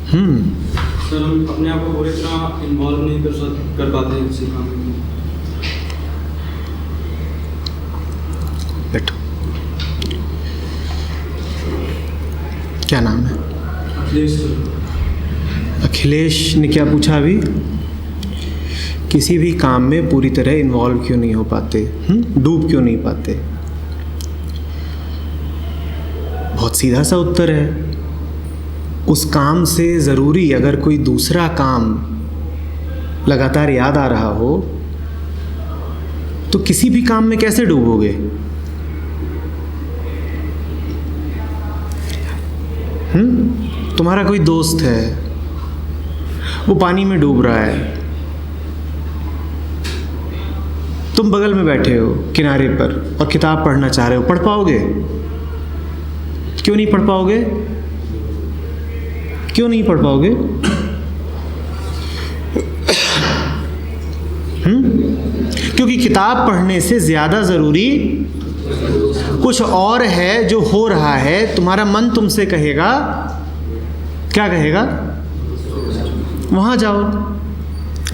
Sir हम अपने आप को पूरी तरह इन्वॉल्व नहीं कर पाते किसी काम में। बैठो। क्या नाम है? अखिलेश सर। अखिलेश ने क्या पूछा अभी? किसी भी काम में पूरी तरह इन्वॉल्व क्यों नहीं हो पाते, डूब क्यों नहीं पाते? बहुत सीधा सा उत्तर है। उस काम से ज़रूरी अगर कोई दूसरा काम लगातार याद आ रहा हो तो किसी भी काम में कैसे डूबोगे? तुम्हारा कोई दोस्त है, वो पानी में डूब रहा है, तुम बगल में बैठे हो किनारे पर और किताब पढ़ना चाह रहे हो, पढ़ पाओगे? क्यों नहीं पढ़ पाओगे? क्यों नहीं पढ़ पाओगे? क्योंकि किताब पढ़ने से ज़्यादा ज़रूरी कुछ और है जो हो रहा है। तुम्हारा मन तुमसे कहेगा, क्या कहेगा? वहाँ जाओ।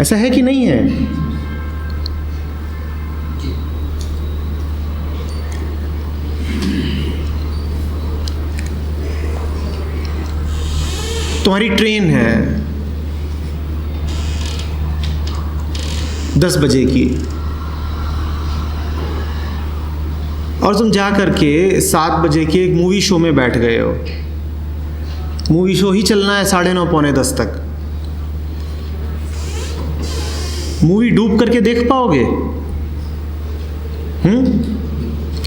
ऐसा है कि नहीं है? तुम्हारी ट्रेन है 10 बजे की और तुम जा करके 7 बजे के एक मूवी शो में बैठ गए हो। मूवी शो ही चलना है 9:30 पौने 10 तक। मूवी डूब करके देख पाओगे?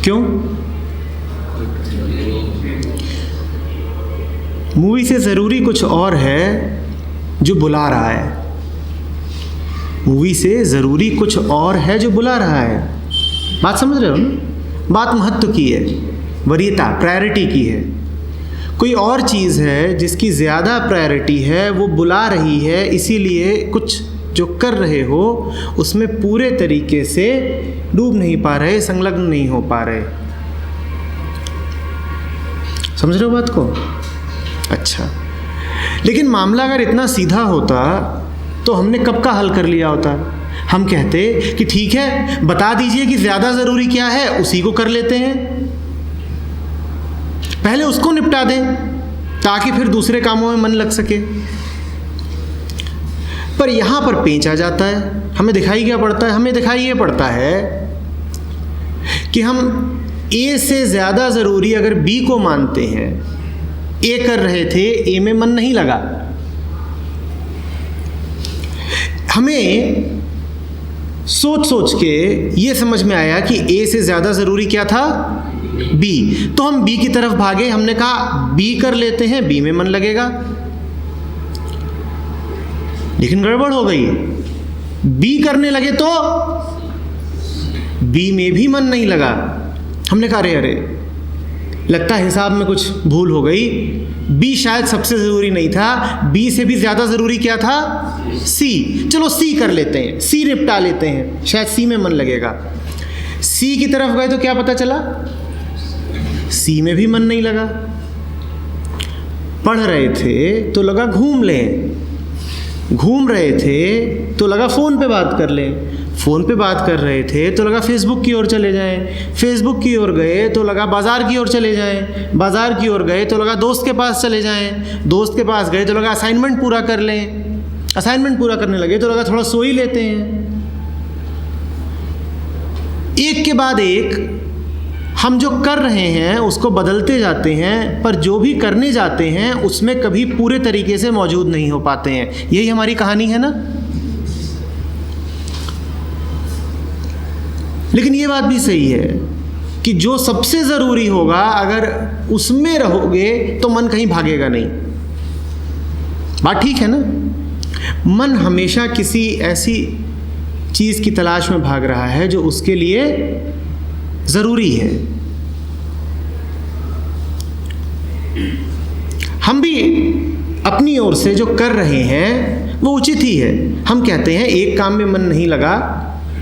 क्यों? मूवी से ज़रूरी कुछ और है जो बुला रहा है। मूवी से ज़रूरी कुछ और है जो बुला रहा है। बात समझ रहे हो ना? बात महत्व की है, वरीयता, प्रायोरिटी की है। कोई और चीज़ है जिसकी ज़्यादा प्रायोरिटी है, वो बुला रही है, इसीलिए कुछ जो कर रहे हो उसमें पूरे तरीके से डूब नहीं पा रहे, संलग्न नहीं हो पा रहे। समझ रहे हो बात को? अच्छा, लेकिन मामला अगर इतना सीधा होता तो हमने कब का हल कर लिया होता। हम कहते कि ठीक है, बता दीजिए कि ज़्यादा ज़रूरी क्या है, उसी को कर लेते हैं, पहले उसको निपटा दें ताकि फिर दूसरे कामों में मन लग सके। पर यहाँ पर पेंच आ जाता है। हमें दिखाई क्या पड़ता है? हमें दिखाई ये पड़ता है कि हम ए से ज़्यादा ज़रूरी अगर बी को मानते हैं, ए कर रहे थे, ए में मन नहीं लगा, हमें सोच सोच के ये समझ में आया कि ए से ज़्यादा ज़रूरी क्या था? बी। तो हम बी की तरफ भागे। हमने कहा बी कर लेते हैं, बी में मन लगेगा। लेकिन गड़बड़ हो गई। बी करने लगे तो बी में भी मन नहीं लगा। हमने कहा अरे लगता है हिसाब में कुछ भूल हो गई। बी शायद सबसे ज़रूरी नहीं था, बी से भी ज़्यादा ज़रूरी क्या था? सी। चलो सी कर लेते हैं, सी निपटा लेते हैं, शायद सी में मन लगेगा। सी की तरफ गए तो क्या पता चला? सी में भी मन नहीं लगा। पढ़ रहे थे तो लगा घूम लें, घूम रहे थे तो लगा फ़ोन पे बात कर लें, फ़ोन पे बात कर रहे थे तो लगा फेसबुक की ओर चले जाएं, फेसबुक की ओर गए तो लगा बाज़ार की ओर चले जाएं, बाज़ार की ओर गए तो लगा दोस्त के पास चले जाएं, दोस्त के पास गए तो लगा असाइनमेंट पूरा कर लें, असाइनमेंट पूरा करने लगे तो लगा थोड़ा सो ही लेते हैं। एक के बाद एक हम जो कर रहे हैं उसको बदलते जाते हैं, पर जो भी करने जाते हैं उसमें कभी पूरे तरीके से मौजूद नहीं हो पाते हैं। यही हमारी कहानी है ना। लेकिन ये बात भी सही है कि जो सबसे ज़रूरी होगा अगर उसमें रहोगे तो मन कहीं भागेगा नहीं। बात ठीक है ना। मन हमेशा किसी ऐसी चीज़ की तलाश में भाग रहा है जो उसके लिए ज़रूरी है। हम भी अपनी ओर से जो कर रहे हैं वो उचित ही है। हम कहते हैं एक काम में मन नहीं लगा,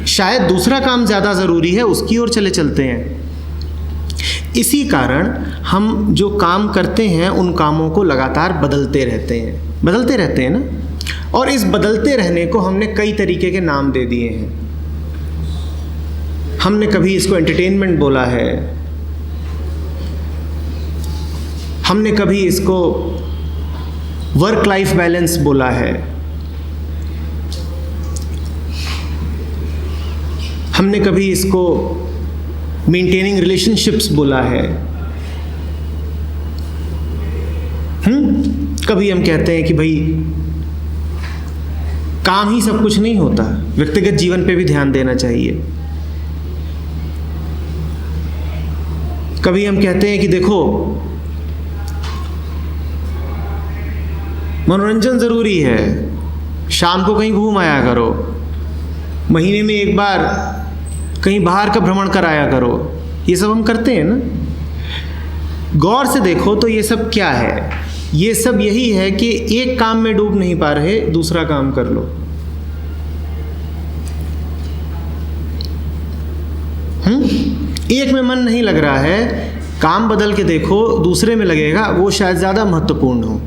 शायद दूसरा काम ज़्यादा ज़रूरी है, उसकी ओर चले चलते हैं। इसी कारण हम जो काम करते हैं उन कामों को लगातार बदलते रहते हैं, बदलते रहते हैं ना। और इस बदलते रहने को हमने कई तरीके के नाम दे दिए हैं। हमने कभी इसको एंटरटेनमेंट बोला है, हमने कभी इसको वर्क लाइफ बैलेंस बोला है, हमने कभी इसको मेंटेनिंग रिलेशनशिप्स बोला है। कभी हम कहते हैं कि भाई काम ही सब कुछ नहीं होता, व्यक्तिगत जीवन पे भी ध्यान देना चाहिए। कभी हम कहते हैं कि देखो मनोरंजन ज़रूरी है, शाम को कहीं घूम आया करो, महीने में एक बार कहीं बाहर का भ्रमण कराया करो। ये सब हम करते हैं ना। गौर से देखो तो ये सब क्या है? ये सब यही है कि एक काम में डूब नहीं पा रहे, दूसरा काम कर लो। एक में मन नहीं लग रहा है, काम बदल के देखो, दूसरे में लगेगा, वो शायद ज़्यादा महत्वपूर्ण हो।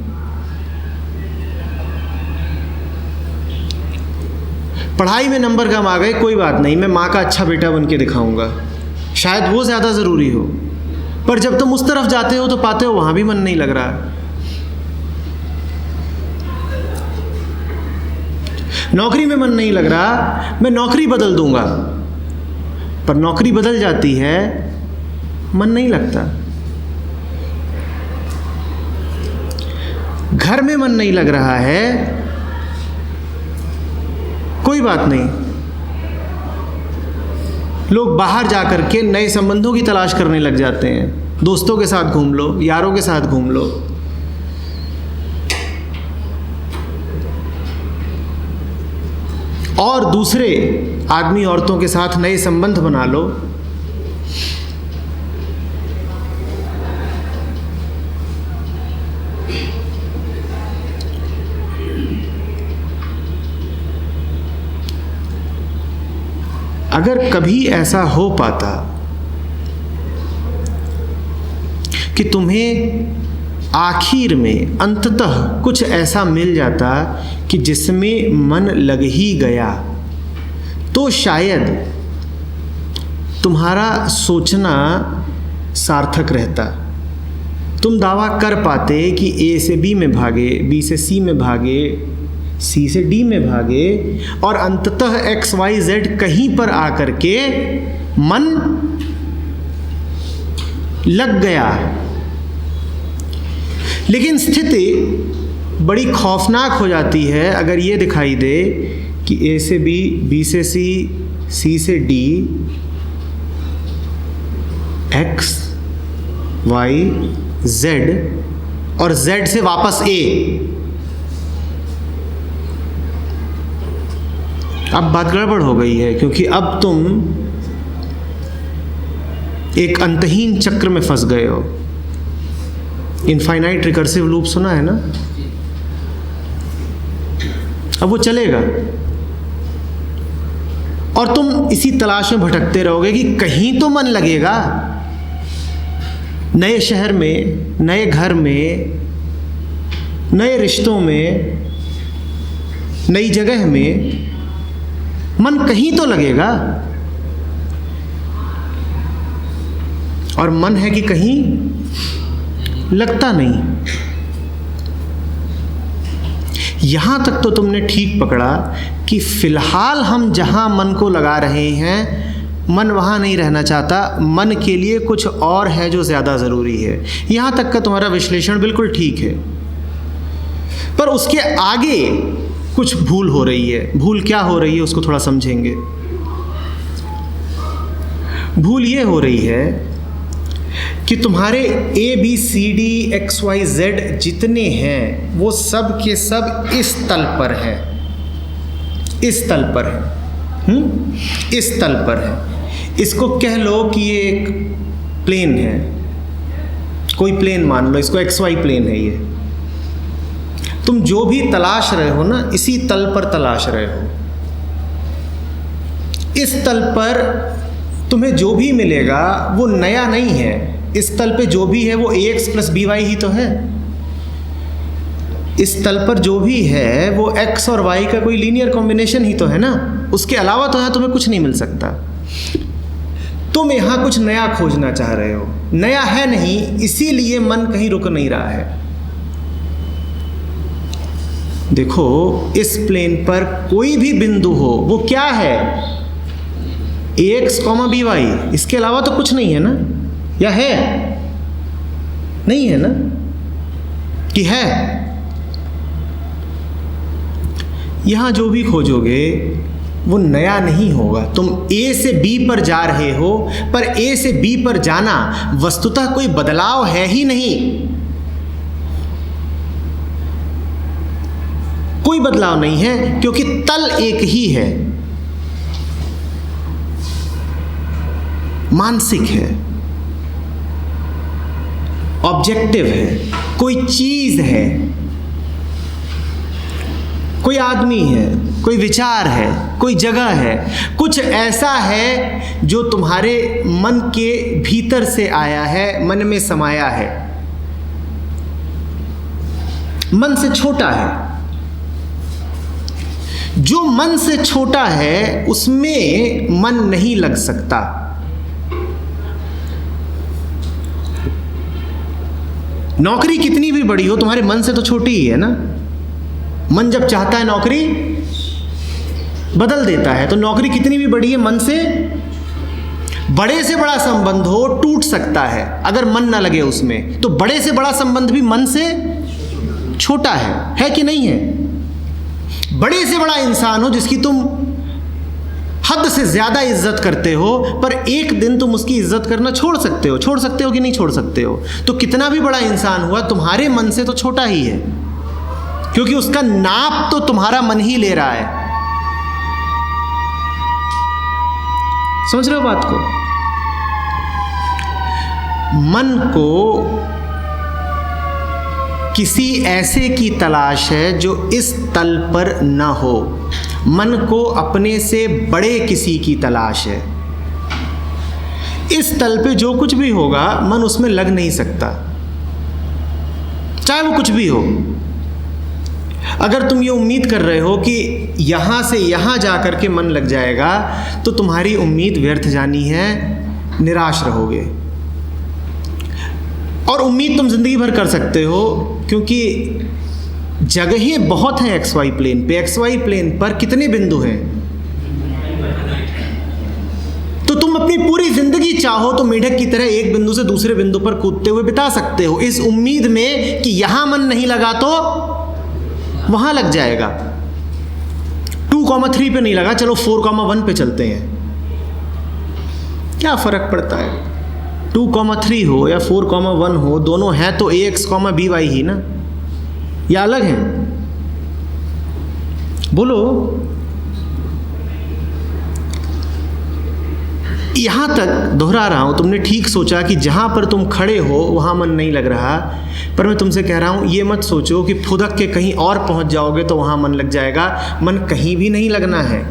पढ़ाई में नंबर कम आ गए, कोई बात नहीं, मैं माँ का अच्छा बेटा बन के दिखाऊंगा, शायद वो ज़्यादा ज़रूरी हो। पर जब तुम उस तरफ जाते हो तो पाते हो वहाँ भी मन नहीं लग रहा। नौकरी में मन नहीं लग रहा, मैं नौकरी बदल दूंगा, पर नौकरी बदल जाती है, मन नहीं लगता। घर में मन नहीं लग रहा है, कोई बात नहीं, लोग बाहर जाकर के नए संबंधों की तलाश करने लग जाते हैं। दोस्तों के साथ घूम लो, यारों के साथ घूम लो। और दूसरे आदमी औरतों के साथ नए संबंध बना लो। अगर कभी ऐसा हो पाता कि तुम्हें आखिर में अंततः कुछ ऐसा मिल जाता कि जिसमें मन लग ही गया, तो शायद तुम्हारा सोचना सार्थक रहता। तुम दावा कर पाते कि ए से बी में भागे, बी से सी में भागे, सी से डी में भागे, और अंततः एक्स वाई जेड कहीं पर आकर के मन लग गया। लेकिन स्थिति बड़ी खौफनाक हो जाती है अगर ये दिखाई दे कि ए से बी, बी से सी, सी से डी, एक्स वाई जेड और जेड से वापस ए। अब बात गड़बड़ हो गई है, क्योंकि अब तुम एक अंतहीन चक्र में फंस गए हो। इनफाइनाइट रिकर्सिव लूप सुना है ना? अब वो चलेगा और तुम इसी तलाश में भटकते रहोगे कि कहीं तो मन लगेगा। नए शहर में, नए घर में, नए रिश्तों में, नई जगह में मन कहीं तो लगेगा। और मन है कि कहीं लगता नहीं। यहां तक तो तुमने ठीक पकड़ा कि फिलहाल हम जहां मन को लगा रहे हैं, मन वहां नहीं रहना चाहता, मन के लिए कुछ और है जो ज़्यादा ज़रूरी है। यहां तक का तुम्हारा विश्लेषण बिल्कुल ठीक है, पर उसके आगे कुछ भूल हो रही है। भूल क्या हो रही है उसको थोड़ा समझेंगे। भूल ये हो रही है कि तुम्हारे A B C D X Y Z जितने हैं वो सब के सब इस तल पर है, इस तल पर है, इस तल पर है। इसको कह लो कि ये एक प्लेन है, कोई प्लेन मान लो, इसको एक्स वाई प्लेन है। ये तुम जो भी तलाश रहे हो ना, इसी तल पर तलाश रहे हो। इस तल पर तुम्हें जो भी मिलेगा वो नया नहीं है। इस तल पे जो भी है वो ax + by ही तो है। इस तल पर जो भी है वो x और y का कोई लीनियर कॉम्बिनेशन ही तो है ना, उसके अलावा तो यहाँ तुम्हें कुछ नहीं मिल सकता। तुम यहाँ कुछ नया खोजना चाह रहे हो, नया है नहीं, इसीलिए मन कहीं रुक नहीं रहा है। देखो इस प्लेन पर कोई भी बिंदु हो वो क्या है, ax, by, इसके अलावा तो कुछ नहीं है ना, या है? नहीं है ना, कि है? यहां जो भी खोजोगे वो नया नहीं होगा। तुम A से B पर जा रहे हो, पर A से B पर जाना वस्तुतः कोई बदलाव है ही नहीं, कोई बदलाव नहीं है, क्योंकि तल एक ही है, मानसिक है, ऑब्जेक्टिव है, कोई चीज है, कोई आदमी है, कोई विचार है, कोई जगह है, कुछ ऐसा है जो तुम्हारे मन के भीतर से आया है, मन में समाया है, मन से छोटा है। जो मन से छोटा है उसमें मन नहीं लग सकता। नौकरी कितनी भी बड़ी हो तुम्हारे मन से तो छोटी ही है ना। मन जब चाहता है नौकरी बदल देता है, तो नौकरी कितनी भी बड़ी है मन से बड़े से बड़ा संबंध हो टूट सकता है अगर मन ना लगे उसमें। तो बड़े से बड़ा संबंध भी मन से छोटा है कि नहीं है? बड़े से बड़ा इंसान हो जिसकी तुम हद से ज्यादा इज्जत करते हो, पर एक दिन तुम उसकी इज्जत करना छोड़ सकते हो कि नहीं छोड़ सकते हो? तो कितना भी बड़ा इंसान हुआ तुम्हारे मन से तो छोटा ही है, क्योंकि उसका नाप तो तुम्हारा मन ही ले रहा है। समझ रहे हो बात को? मन को किसी ऐसे की तलाश है जो इस तल पर न हो। मन को अपने से बड़े किसी की तलाश है। इस तल पे जो कुछ भी होगा मन उसमें लग नहीं सकता, चाहे वो कुछ भी हो। अगर तुम ये उम्मीद कर रहे हो कि यहां से यहां जा कर के मन लग जाएगा, तो तुम्हारी उम्मीद व्यर्थ जानी है, निराश रहोगे। और उम्मीद तुम जिंदगी भर कर सकते हो, क्योंकि जगहें बहुत हैं एक्स वाई प्लेन पे। एक्स वाई प्लेन पर कितने बिंदु हैं? तो तुम अपनी पूरी जिंदगी चाहो तो मेढक की तरह एक बिंदु से दूसरे बिंदु पर कूदते हुए बिता सकते हो, इस उम्मीद में कि यहां मन नहीं लगा तो वहां लग जाएगा। 2,3 पे नहीं लगा, चलो 4,1 पे चलते हैं, क्या फर्क पड़ता है? 2,3 हो या 4,1 हो, दोनों हैं तो ax, by ही ना, या अलग हैं? बोलो। यहां तक दोहरा रहा हूं, तुमने ठीक सोचा कि जहां पर तुम खड़े हो वहां मन नहीं लग रहा, पर मैं तुमसे कह रहा हूं ये मत सोचो कि फुदक के कहीं और पहुंच जाओगे तो वहां मन लग जाएगा। मन कहीं भी नहीं लगना है।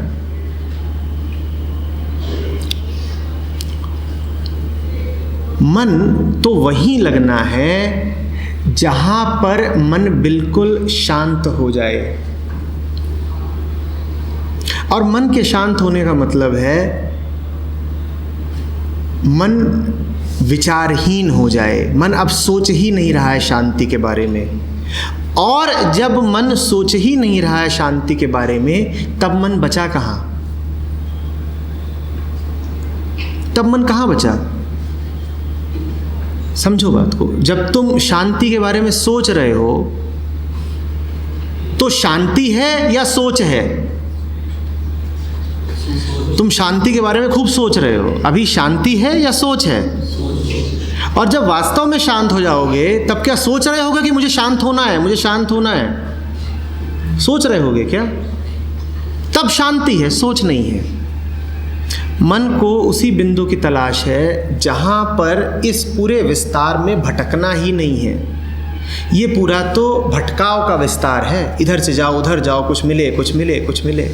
मन तो वहीं लगना है जहां पर मन बिल्कुल शांत हो जाए। और मन के शांत होने का मतलब है मन विचारहीन हो जाए, मन अब सोच ही नहीं रहा है शांति के बारे में। और जब मन सोच ही नहीं रहा है शांति के बारे में, तब मन बचा कहां? तब मन कहां बचा? समझो बात को। जब तुम शांति के बारे में सोच रहे हो तो शांति है या सोच है? तुम शांति के बारे में खूब सोच रहे हो, अभी शांति है या सोच है? और जब वास्तव में शांत हो जाओगे तब क्या सोच रहे होगे कि मुझे शांत होना है, मुझे शांत होना है? सोच रहे होगे क्या? तब शांति है, सोच नहीं है। मन को उसी बिंदु की तलाश है जहां पर इस पूरे विस्तार में भटकना ही नहीं है। ये पूरा तो भटकाव का विस्तार है, इधर से जाओ उधर जाओ, कुछ मिले कुछ मिले कुछ मिले।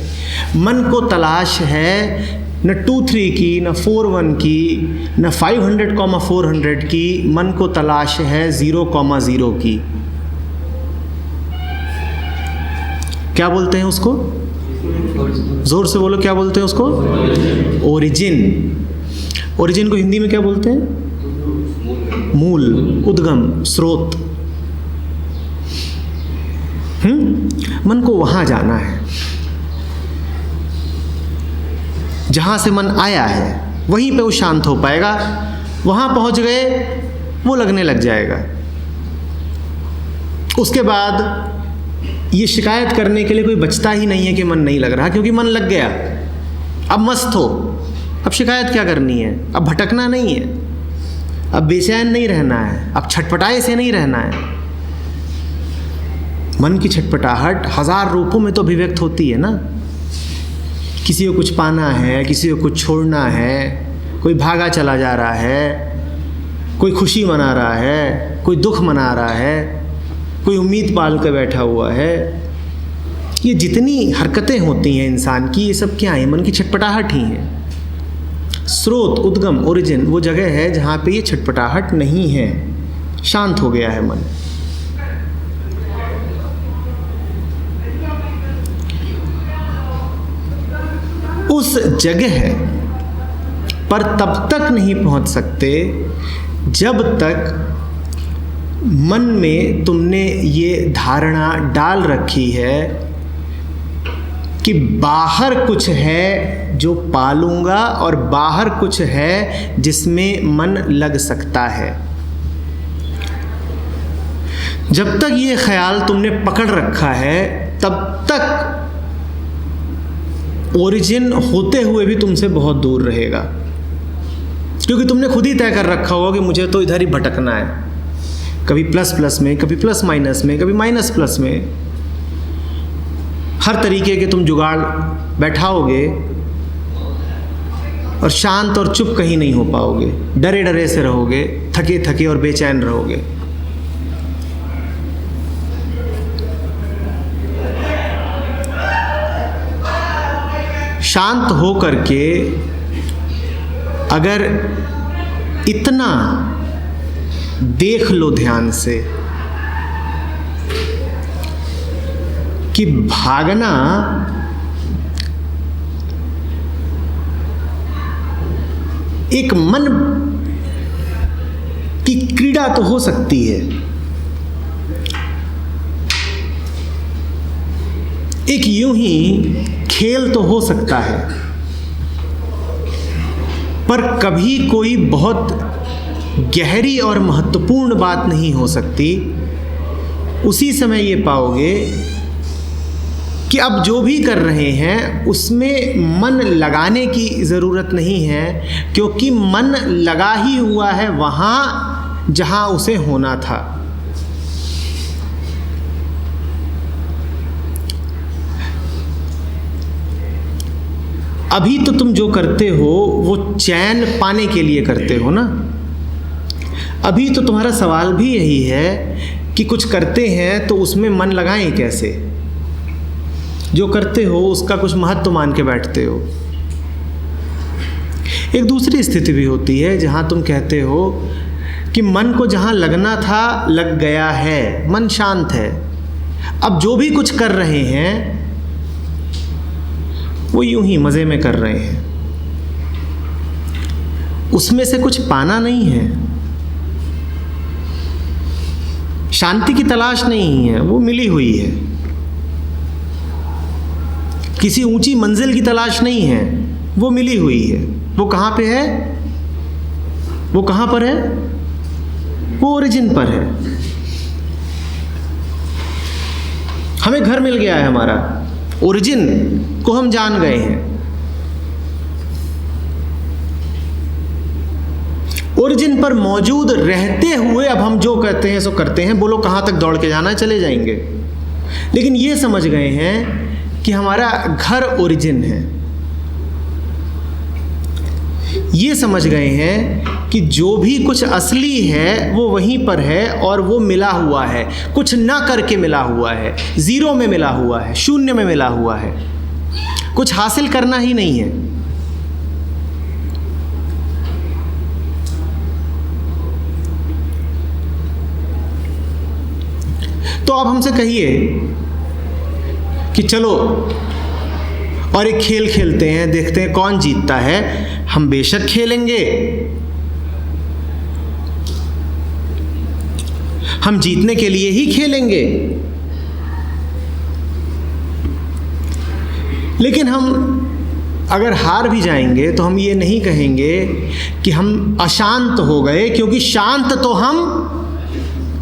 मन को तलाश है न 2-3 की, न 4-1 की, न 500,400 की। मन को तलाश है 0,0 की। क्या बोलते हैं उसको? जोर से बोलो, क्या बोलते हैं उसको? ओरिजिन। ओरिजिन को हिंदी में क्या बोलते हैं? मूल, उद्गम, स्रोत। मन को वहां जाना है जहां से मन आया है, वहीं पे वो शांत हो पाएगा। वहां पहुंच गए, वो लगने लग जाएगा। उसके बाद ये शिकायत करने के लिए कोई बचता ही नहीं है कि मन नहीं लग रहा, क्योंकि मन लग गया। अब मस्त हो, अब शिकायत क्या करनी है? अब भटकना नहीं है, अब बेचैन नहीं रहना है, अब छटपटाए से नहीं रहना है। मन की छटपटाहट हजार रूपों में तो अभिव्यक्त होती है ना। किसी को कुछ पाना है, किसी को कुछ छोड़ना है, कोई भागा चला जा रहा है, कोई खुशी मना रहा है, कोई दुख मना रहा है, कोई उम्मीद पाल कर बैठा हुआ है। ये जितनी हरकतें होती हैं इंसान की, ये सब क्या है? मन की छटपटाहट ही है। स्रोत, उद्गम, ओरिजिन वो जगह है जहाँ पे ये छटपटाहट नहीं है, शांत हो गया है मन। उस जगह पर तब तक नहीं पहुंच सकते जब तक मन में तुमने ये धारणा डाल रखी है कि बाहर कुछ है जो पालूंगा और बाहर कुछ है जिसमें मन लग सकता है। जब तक ये ख्याल तुमने पकड़ रखा है, तब तक ओरिजिन होते हुए भी तुमसे बहुत दूर रहेगा, क्योंकि तुमने खुद ही तय कर रखा होगा कि मुझे तो इधर ही भटकना है, कभी प्लस प्लस में, कभी प्लस माइनस में, कभी माइनस प्लस में। हर तरीके के तुम जुगाड़ बैठाओगे और शांत और चुप कहीं नहीं हो पाओगे, डरे डरे से रहोगे, थके थके और बेचैन रहोगे। शांत हो करके अगर इतना देख लो ध्यान से कि भागना एक मन की क्रीड़ा तो हो सकती है, एक यूं ही खेल तो हो सकता है, पर कभी कोई बहुत गहरी और महत्वपूर्ण बात नहीं हो सकती। उसी समय ये पाओगे कि अब जो भी कर रहे हैं उसमें मन लगाने की ज़रूरत नहीं है, क्योंकि मन लगा ही हुआ है वहाँ जहाँ उसे होना था। अभी तो तुम जो करते हो वो चैन पाने के लिए करते हो ना। अभी तो तुम्हारा सवाल भी यही है कि कुछ करते हैं तो उसमें मन लगाएं कैसे। जो करते हो उसका कुछ महत्व मान के बैठते हो। एक दूसरी स्थिति भी होती है जहाँ तुम कहते हो कि मन को जहाँ लगना था लग गया है, मन शांत है, अब जो भी कुछ कर रहे हैं वो यूं ही मज़े में कर रहे हैं, उसमें से कुछ पाना नहीं है, शांति की तलाश नहीं है, वो मिली हुई है। किसी ऊंची मंजिल की तलाश नहीं है, वो मिली हुई है। वो कहाँ पे है? वो कहाँ पर है? वो ओरिजिन पर है। हमें घर मिल गया है, हमारा ओरिजिन को हम जान गए हैं। ओरिजिन पर मौजूद रहते हुए अब हम जो कहते हैं सो करते हैं। बोलो कहाँ तक दौड़ के जाना है, चले जाएंगे। लेकिन ये समझ गए हैं कि हमारा घर ओरिजिन है। ये समझ गए हैं कि जो भी कुछ असली है वो वहीं पर है और वो मिला हुआ है, कुछ ना करके मिला हुआ है, ज़ीरो में मिला हुआ है, शून्य में मिला हुआ है, कुछ हासिल करना ही नहीं है। तो अब हमसे कहिए कि चलो और एक खेल खेलते हैं, देखते हैं कौन जीतता है। हम बेशक खेलेंगे, हम जीतने के लिए ही खेलेंगे, लेकिन हम अगर हार भी जाएंगे तो हम ये नहीं कहेंगे कि हम अशांत हो गए, क्योंकि शांत तो हम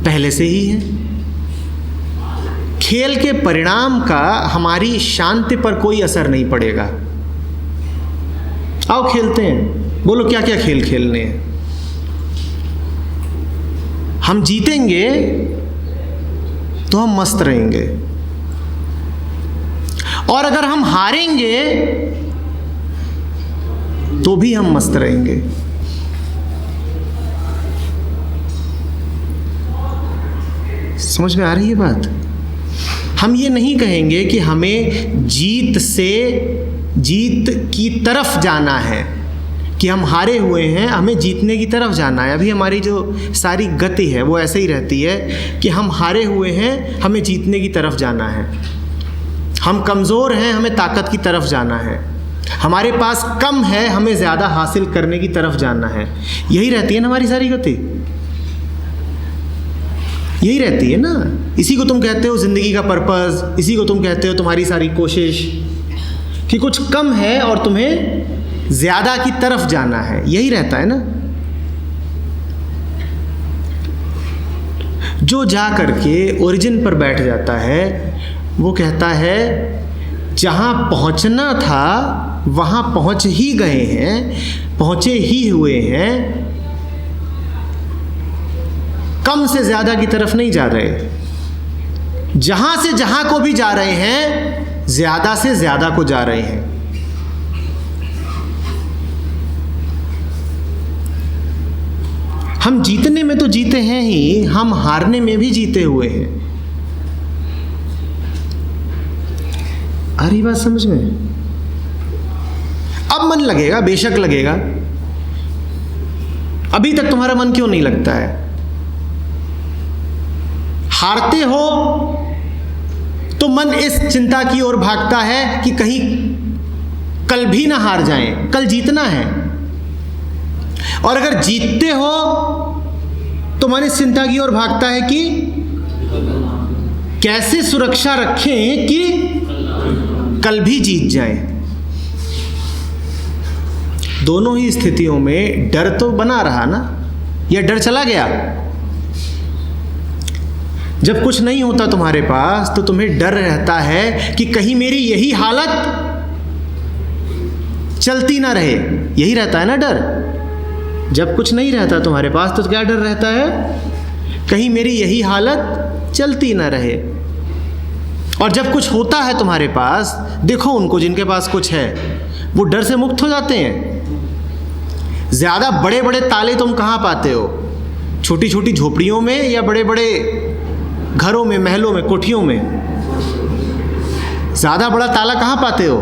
पहले से ही हैं। खेल के परिणाम का हमारी शांति पर कोई असर नहीं पड़ेगा। आओ खेलते हैं, बोलो क्या क्या खेल खेलने हैं। हम जीतेंगे तो हम मस्त रहेंगे, और अगर हम हारेंगे तो भी हम मस्त रहेंगे। समझ में आ रही है बात? हम ये नहीं कहेंगे कि हमें जीत की तरफ जाना है, कि हम हारे हुए हैं, हमें जीतने की तरफ जाना है। अभी हमारी जो सारी गति है वो ऐसे ही रहती है कि हम हारे हुए हैं, हमें जीतने की तरफ जाना है। हम कमज़ोर हैं, हमें ताकत की तरफ जाना है। हमारे पास कम है, हमें ज़्यादा हासिल करने की तरफ जाना है। यही रहती है ना हमारी सारी गति, यही रहती है ना। इसी को तुम कहते हो ज़िंदगी का पर्पज़, इसी को तुम कहते हो तुम्हारी सारी कोशिश, कि कुछ कम है और तुम्हें ज़्यादा की तरफ जाना है। यही रहता है ना। जो जा करके ओरिजिन पर बैठ जाता है वो कहता है जहाँ पहुँचना था वहाँ पहुँच ही गए हैं, पहुँचे ही हुए हैं, कम से ज़्यादा की तरफ नहीं जा रहे। जहाँ से जहाँ को भी जा रहे हैं, ज़्यादा से ज़्यादा को जा रहे हैं। हम जीतने में तो जीते हैं ही, हम हारने में भी जीते हुए हैं। आ रही बात समझ में? अब मन लगेगा, बेशक लगेगा। अभी तक तुम्हारा मन क्यों नहीं लगता है? हारते हो तो मन इस चिंता की ओर भागता है कि कहीं कल भी ना हार जाएं, कल जीतना है। और अगर जीतते हो तो मन इस चिंता की ओर भागता है कि कैसे सुरक्षा रखें कि कल भी जीत जाएं। दोनों ही स्थितियों में डर तो बना रहा ना, या डर चला गया? जब कुछ नहीं होता तुम्हारे पास तो तुम्हें डर रहता है कि कहीं मेरी यही हालत चलती ना रहे। यही रहता है ना डर। जब कुछ नहीं रहता तुम्हारे पास तो क्या डर रहता है? कहीं मेरी यही हालत चलती ना रहे। और जब कुछ होता है तुम्हारे पास, देखो उनको जिनके पास कुछ है, वो डर से मुक्त हो जाते हैं। ज़्यादा बड़े बड़े ताले तुम कहाँ पाते हो? छोटी छोटी झोपड़ियों में, या बड़े बड़े घरों में, महलों में, कोठियों में? ज़्यादा बड़ा ताला कहाँ पाते हो?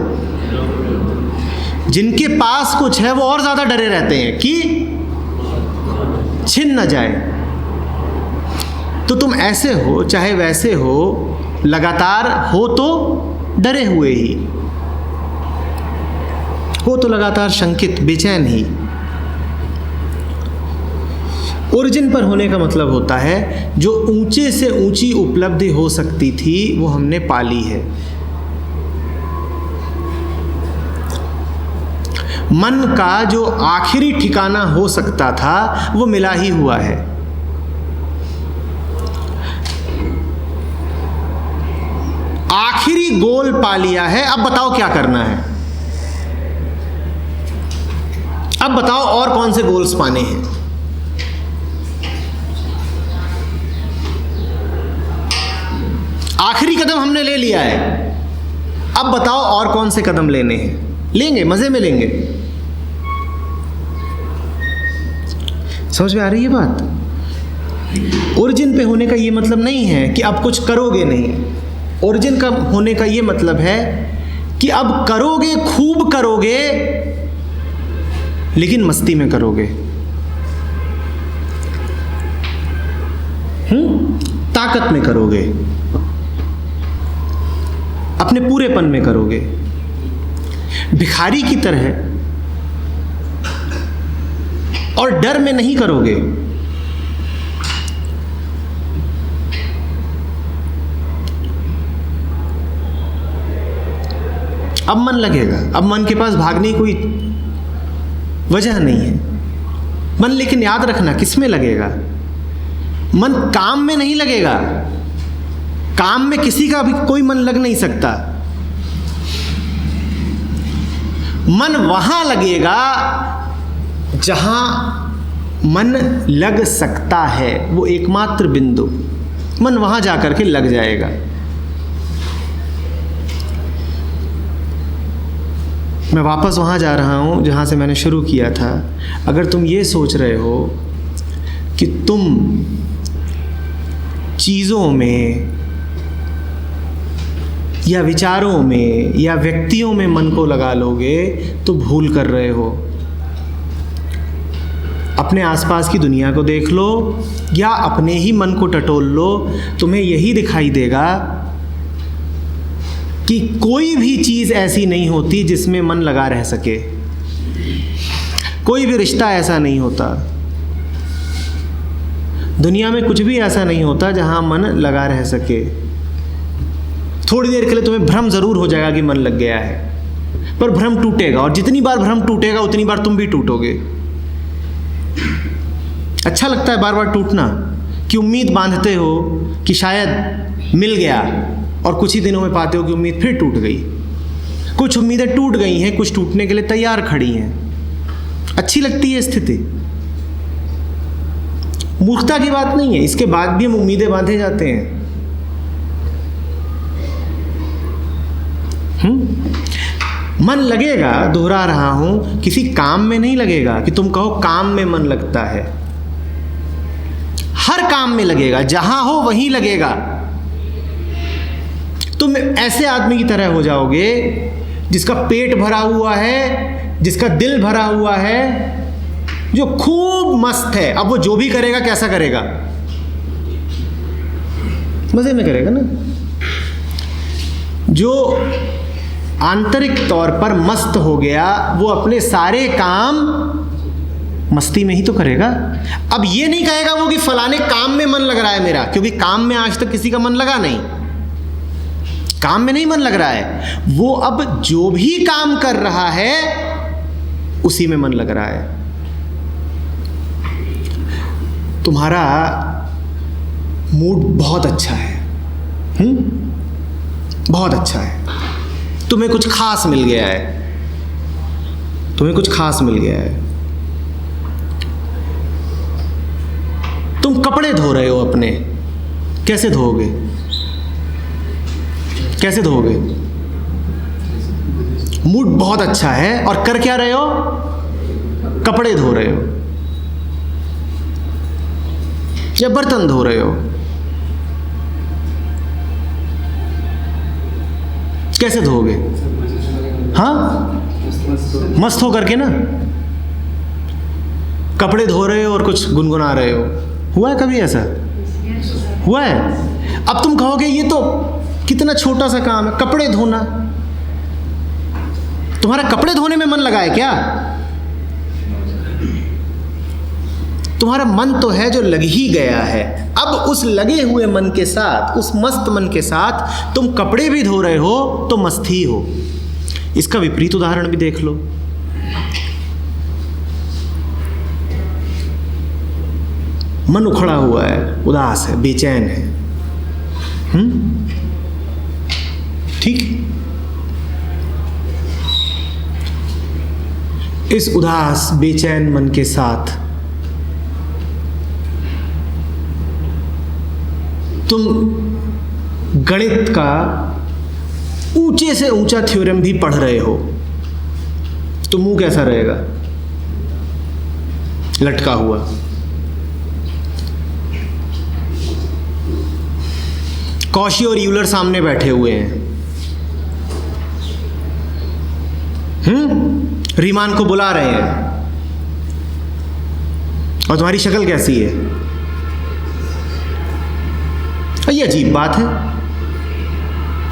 जिनके पास कुछ है वो और ज़्यादा डरे रहते हैं कि छिन न जाए। तो तुम ऐसे हो चाहे वैसे हो, लगातार हो तो डरे हुए ही हो, तो लगातार शंकित, बेचैन ही। ओरिजिन पर होने का मतलब होता है जो ऊंचे से ऊंची उपलब्धि हो सकती थी वो हमने पाली है। मन का जो आखिरी ठिकाना हो सकता था वो मिला ही हुआ है। आखिरी गोल पा लिया है। अब बताओ क्या करना है? अब बताओ और कौन से गोल्स पाने हैं? आखिरी कदम हमने ले लिया है, अब बताओ और कौन से कदम लेने हैं? लेंगे, मजे में लेंगे। समझ में आ रही है बात? ओरिजिन पे होने का ये मतलब नहीं है कि अब कुछ करोगे नहीं। ओरिजिन का होने का ये मतलब है कि अब करोगे, खूब करोगे, लेकिन मस्ती में करोगे। ताकत में करोगे। अपने पूरेपन में करोगे। भिखारी की तरह और डर में नहीं करोगे। अब मन लगेगा, अब मन के पास भागने की कोई वजह नहीं है। मन, लेकिन याद रखना, किस में लगेगा? मन काम में नहीं लगेगा। काम में किसी का भी कोई मन लग नहीं सकता। मन वहां लगेगा जहां मन लग सकता है, वो एकमात्र बिंदु, मन वहां जाकर के लग जाएगा। मैं वापस वहाँ जा रहा हूँ जहाँ से मैंने शुरू किया था। अगर तुम ये सोच रहे हो कि तुम चीज़ों में या विचारों में या व्यक्तियों में मन को लगा लोगे तो भूल कर रहे हो। अपने आसपास की दुनिया को देख लो या अपने ही मन को टटोल लो, तुम्हें यही दिखाई देगा कि कोई भी चीज़ ऐसी नहीं होती जिसमें मन लगा रह सके। कोई भी रिश्ता ऐसा नहीं होता। दुनिया में कुछ भी ऐसा नहीं होता जहां मन लगा रह सके। थोड़ी देर के लिए तुम्हें भ्रम ज़रूर हो जाएगा कि मन लग गया है, पर भ्रम टूटेगा, और जितनी बार भ्रम टूटेगा उतनी बार तुम भी टूटोगे। अच्छा लगता है बार बार टूटना, कि उम्मीद बांधते हो कि शायद मिल गया, और कुछ ही दिनों में पाते हो कि उम्मीद फिर टूट गई। कुछ उम्मीदें टूट गई हैं, कुछ टूटने के लिए तैयार खड़ी हैं। अच्छी लगती है स्थिति, मूर्खता की बात नहीं है। इसके बाद भी हम उम्मीदें बांधे जाते हैं। मन लगेगा, दोहरा रहा हूं, किसी काम में नहीं लगेगा कि तुम कहो काम में मन लगता है। हर काम में लगेगा, जहां हो वहीं लगेगा। तुम ऐसे आदमी की तरह हो जाओगे जिसका पेट भरा हुआ है, जिसका दिल भरा हुआ है, जो खूब मस्त है। अब वो जो भी करेगा कैसा करेगा? मजे में करेगा ना। जो आंतरिक तौर पर मस्त हो गया वो अपने सारे काम मस्ती में ही तो करेगा। अब ये नहीं कहेगा वो कि फलाने काम में मन लग रहा है मेरा, क्योंकि काम में आज तक किसी का मन लगा नहीं। काम में नहीं मन लग रहा है, वो अब जो भी काम कर रहा है उसी में मन लग रहा है। तुम्हारा मूड बहुत अच्छा है, बहुत अच्छा है। तुम्हें कुछ खास मिल गया है, तुम्हें कुछ खास मिल गया है। तुम कपड़े धो रहे हो अपने, कैसे धोओगे? कैसे धोओगे? मूड बहुत अच्छा है और कर क्या रहे हो? कपड़े धो रहे हो या बर्तन धो रहे हो। कैसे धोओगे? हाँ, मस्त हो करके ना। कपड़े धो रहे हो और कुछ गुनगुना रहे हो। हुआ है कभी ऐसा? हुआ है? अब तुम कहोगे ये तो कितना छोटा सा काम है, कपड़े धोना। तुम्हारा कपड़े धोने में मन लगा है क्या? तुम्हारा मन तो है जो लग ही गया है। अब उस लगे हुए मन के साथ, उस मस्त मन के साथ तुम कपड़े भी धो रहे हो तो मस्त ही हो। इसका विपरीत उदाहरण भी देख लो। मन उखड़ा हुआ है, उदास है, बेचैन है। ठीक? इस उदास बेचैन मन के साथ तुम गणित का ऊंचे से ऊंचा थ्योरम भी पढ़ रहे हो तो मुंह कैसा रहेगा? लटका हुआ। कॉशी और यूलर सामने बैठे हुए हैं। रीमान को बुला रहे हैं और तुम्हारी शक्ल कैसी है? ये अजीब बात है।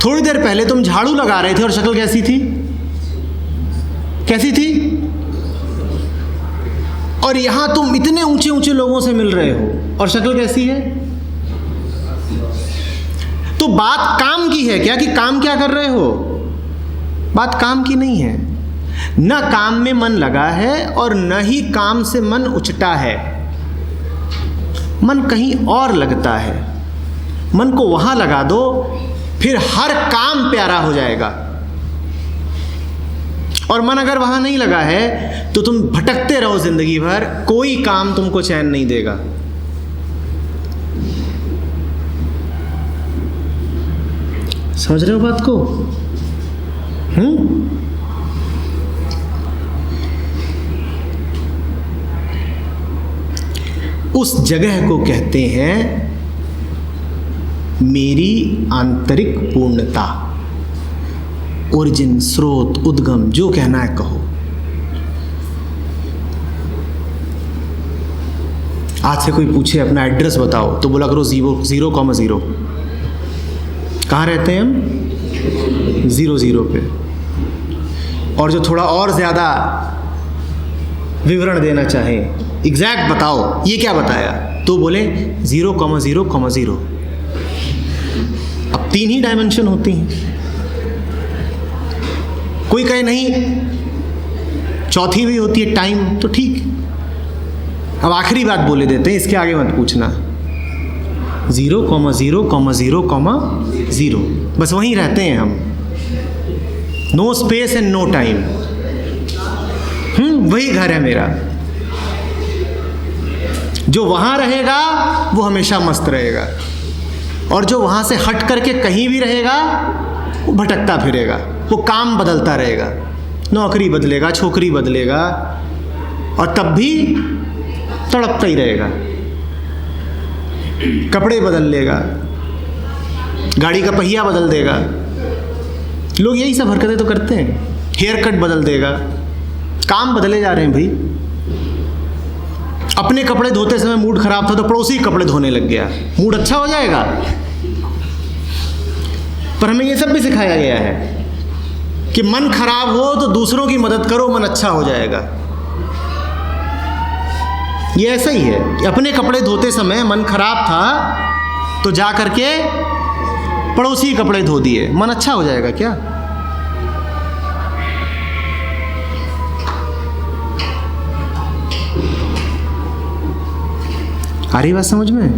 थोड़ी देर पहले तुम झाड़ू लगा रहे थे और शक्ल कैसी थी? कैसी थी? और यहां तुम इतने ऊंचे ऊंचे लोगों से मिल रहे हो और शक्ल कैसी है? तो बात काम की है क्या, कि काम क्या कर रहे हो? बात काम की नहीं है। न काम में मन लगा है और न ही काम से मन उचटा है। मन कहीं और लगता है। मन को वहां लगा दो, फिर हर काम प्यारा हो जाएगा। और मन अगर वहां नहीं लगा है तो तुम भटकते रहो जिंदगी भर, कोई काम तुमको चैन नहीं देगा। समझ रहे हो बात को? उस जगह को कहते हैं मेरी आंतरिक पूर्णता। ओरिजिन, स्रोत, उद्गम, जो कहना है कहो। आज से कोई पूछे अपना एड्रेस बताओ तो बोला करो 0,0 कहाँ रहते हैं हम? 0,0 पे। और जो थोड़ा और ज़्यादा विवरण देना चाहे, एग्जैक्ट बताओ ये क्या बताया, तो बोले 0,0,0। अब 3 ही डायमेंशन होती हैं। कोई कहे नहीं 4थी भी होती है टाइम, तो ठीक। अब आखिरी बात बोले देते हैं, इसके आगे मत पूछना। 0,0,0,0 बस वहीं रहते हैं हम। No space and no time. वही घर है मेरा। जो वहां रहेगा वो हमेशा मस्त रहेगा, और जो वहां से हट करके कहीं भी रहेगा वो भटकता फिरेगा। वो काम बदलता रहेगा, नौकरी बदलेगा, छोकरी बदलेगा, और तब भी तड़पता ही रहेगा। कपड़े बदल लेगा, गाड़ी का पहिया बदल देगा। लोग यही सब हरकतें तो करते हैं। हेयर कट बदल देगा। काम बदले जा रहे हैं भाई। अपने कपड़े धोते समय मूड खराब था तो पड़ोसी कपड़े धोने लग गया, मूड अच्छा हो जाएगा। पर हमें ये सब भी सिखाया गया है कि मन खराब हो तो दूसरों की मदद करो, मन अच्छा हो जाएगा। ये ऐसा ही है कि अपने कपड़े धोते समय मन खराब था तो जा करके पड़ोसी के कपड़े धो दिए, मन अच्छा हो जाएगा क्या? आ रही बात समझ में?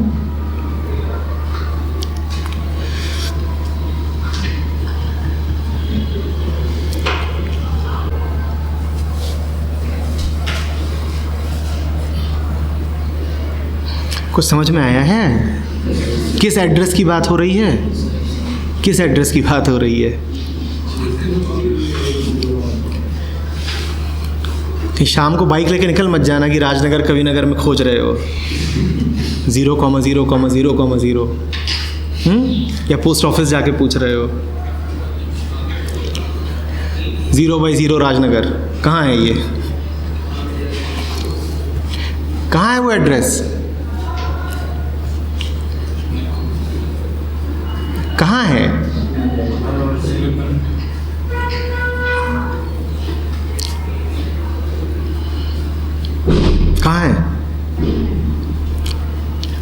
कुछ समझ में आया है? किस एड्रेस की बात हो रही है? किस एड्रेस की बात हो रही है? कि शाम को बाइक लेके निकल मत जाना कि राजनगर कविनगर में खोज रहे हो 0,0,0,0 या पोस्ट ऑफिस जाके पूछ रहे हो 0/0 राजनगर कहाँ है? ये कहाँ है वो एड्रेस? कहाँ है? कहाँ है?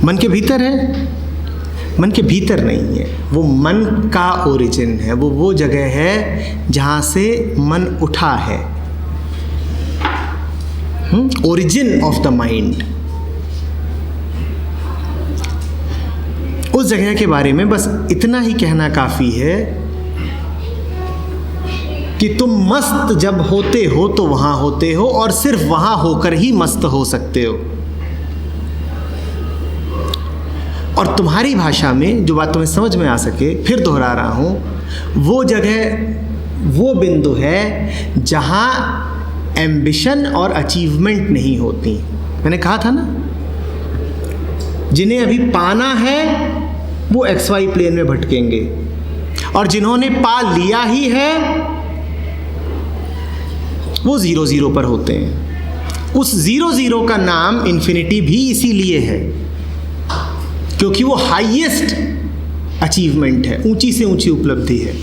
मन के भीतर है? मन के भीतर नहीं है, वो मन का ओरिजिन है। वो जगह है जहाँ से मन उठा है। Origin of the mind. उस जगह के बारे में बस इतना ही कहना काफ़ी है कि तुम मस्त जब होते हो तो वहाँ होते हो, और सिर्फ वहाँ होकर ही मस्त हो सकते हो। और तुम्हारी भाषा में जो बात तुम्हें समझ में आ सके, फिर दोहरा रहा हूँ, वो जगह वो बिंदु है जहाँ एम्बिशन और अचीवमेंट नहीं होती। मैंने कहा था ना, जिन्हें अभी पाना है वो XY प्लेन में भटकेंगे, और जिन्होंने पा लिया ही है वो 0,0 पर होते हैं। उस 0,0 का नाम इन्फिनिटी भी इसीलिए है क्योंकि वो हाईएस्ट अचीवमेंट है, ऊंची से ऊंची उपलब्धि है।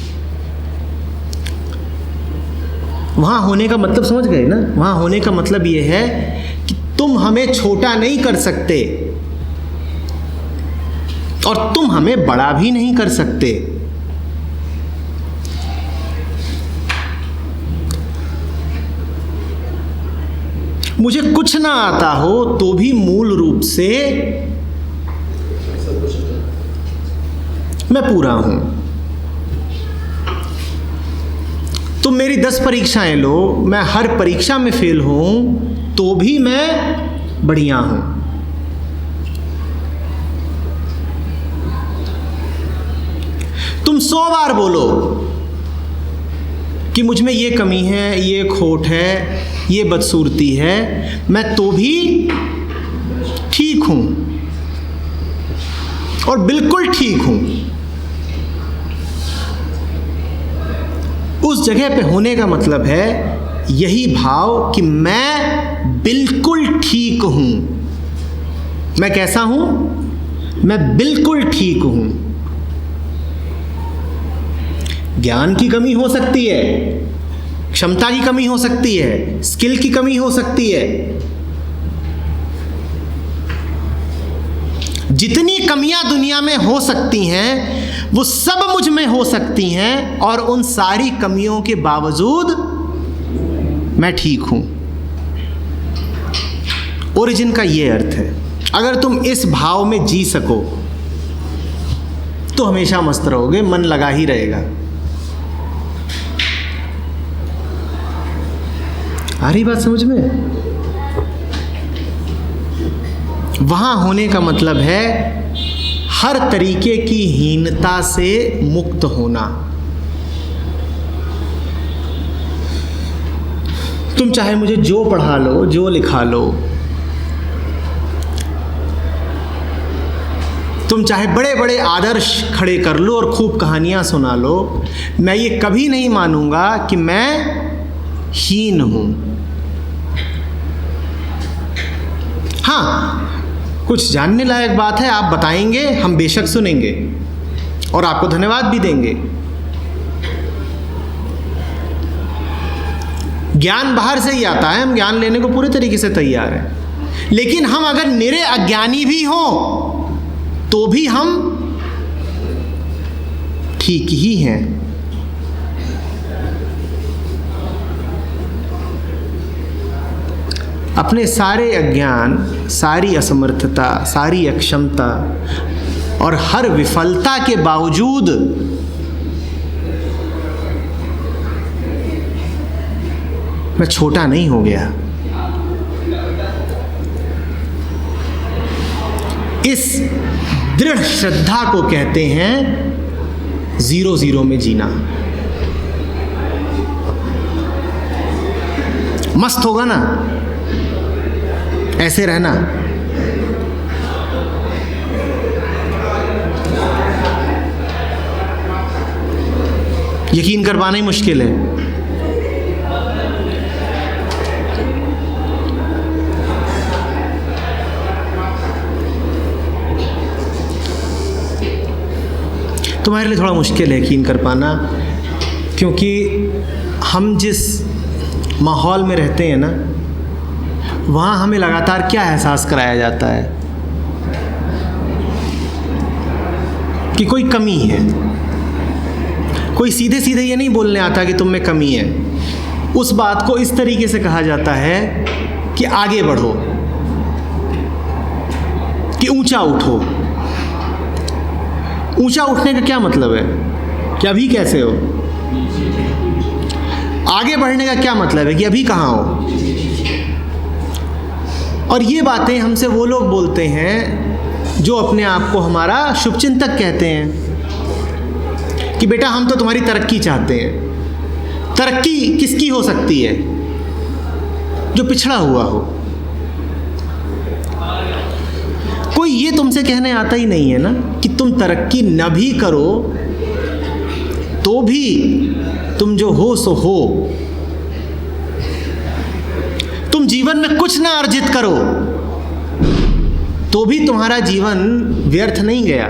वहाँ होने का मतलब समझ गए ना? वहाँ होने का मतलब ये है कि तुम हमें छोटा नहीं कर सकते और तुम हमें बड़ा भी नहीं कर सकते। मुझे कुछ ना आता हो तो भी मूल रूप से मैं पूरा हूं। तुम मेरी 10 परीक्षाएं लो, मैं हर परीक्षा में फेल हूं तो भी मैं बढ़िया हूं। तुम 100 बार बोलो कि मुझ में ये कमी है, ये खोट है, ये बदसूरती है, मैं तो भी ठीक हूं और बिल्कुल ठीक हूं। उस जगह पे होने का मतलब है यही भाव कि मैं बिल्कुल ठीक हूं। मैं कैसा हूं? मैं बिल्कुल ठीक हूं। ज्ञान की कमी हो सकती है, क्षमता की कमी हो सकती है, स्किल की कमी हो सकती है। जितनी कमियां दुनिया में हो सकती हैं वो सब मुझ में हो सकती हैं और उन सारी कमियों के बावजूद मैं ठीक हूं। ओरिजिन का ये अर्थ है। अगर तुम इस भाव में जी सको तो हमेशा मस्त रहोगे, मन लगा ही रहेगा। आ रही बात समझ में? वहां होने का मतलब है हर तरीके की हीनता से मुक्त होना। तुम चाहे मुझे जो पढ़ा लो, जो लिखा लो, तुम चाहे बड़े बड़े आदर्श खड़े कर लो और खूब कहानियां सुना लो, मैं ये कभी नहीं मानूंगा कि मैं हीन हूं। हाँ, कुछ जानने लायक बात है, आप बताएंगे, हम बेशक सुनेंगे और आपको धन्यवाद भी देंगे। ज्ञान बाहर से ही आता है, हम ज्ञान लेने को पूरे तरीके से तैयार हैं। लेकिन हम अगर निरे अज्ञानी भी हों तो भी हम ठीक ही हैं। अपने सारे अज्ञान, सारी असमर्थता, सारी अक्षमता और हर विफलता के बावजूद मैं छोटा नहीं हो गया। इस दृढ़ श्रद्धा को कहते हैं 0-0 में जीना। मस्त होगा ना ऐसे रहना? यकीन कर पाना ही मुश्किल है। तुम्हारे लिए थोड़ा मुश्किल है यकीन कर पाना, क्योंकि हम जिस माहौल में रहते हैं ना, वहाँ हमें लगातार क्या एहसास कराया जाता है कि कोई कमी है। कोई सीधे सीधे ये नहीं बोलने आता कि तुम में कमी है। उस बात को इस तरीके से कहा जाता है कि आगे बढ़ो, कि ऊंचा उठो। ऊंचा उठने का क्या मतलब है? कि अभी कैसे हो? आगे बढ़ने का क्या मतलब है कि अभी कहाँ हो? और ये बातें हमसे वो लोग बोलते हैं जो अपने आप को हमारा शुभचिंतक कहते हैं कि बेटा हम तो तुम्हारी तरक्की चाहते हैं। तरक्की किसकी हो सकती है? जो पिछड़ा हुआ हो। कोई ये तुमसे कहने आता ही नहीं है ना कि तुम तरक्की न भी करो तो भी तुम जो हो सो हो। तुम जीवन में कुछ ना अर्जित करो तो भी तुम्हारा जीवन व्यर्थ नहीं गया।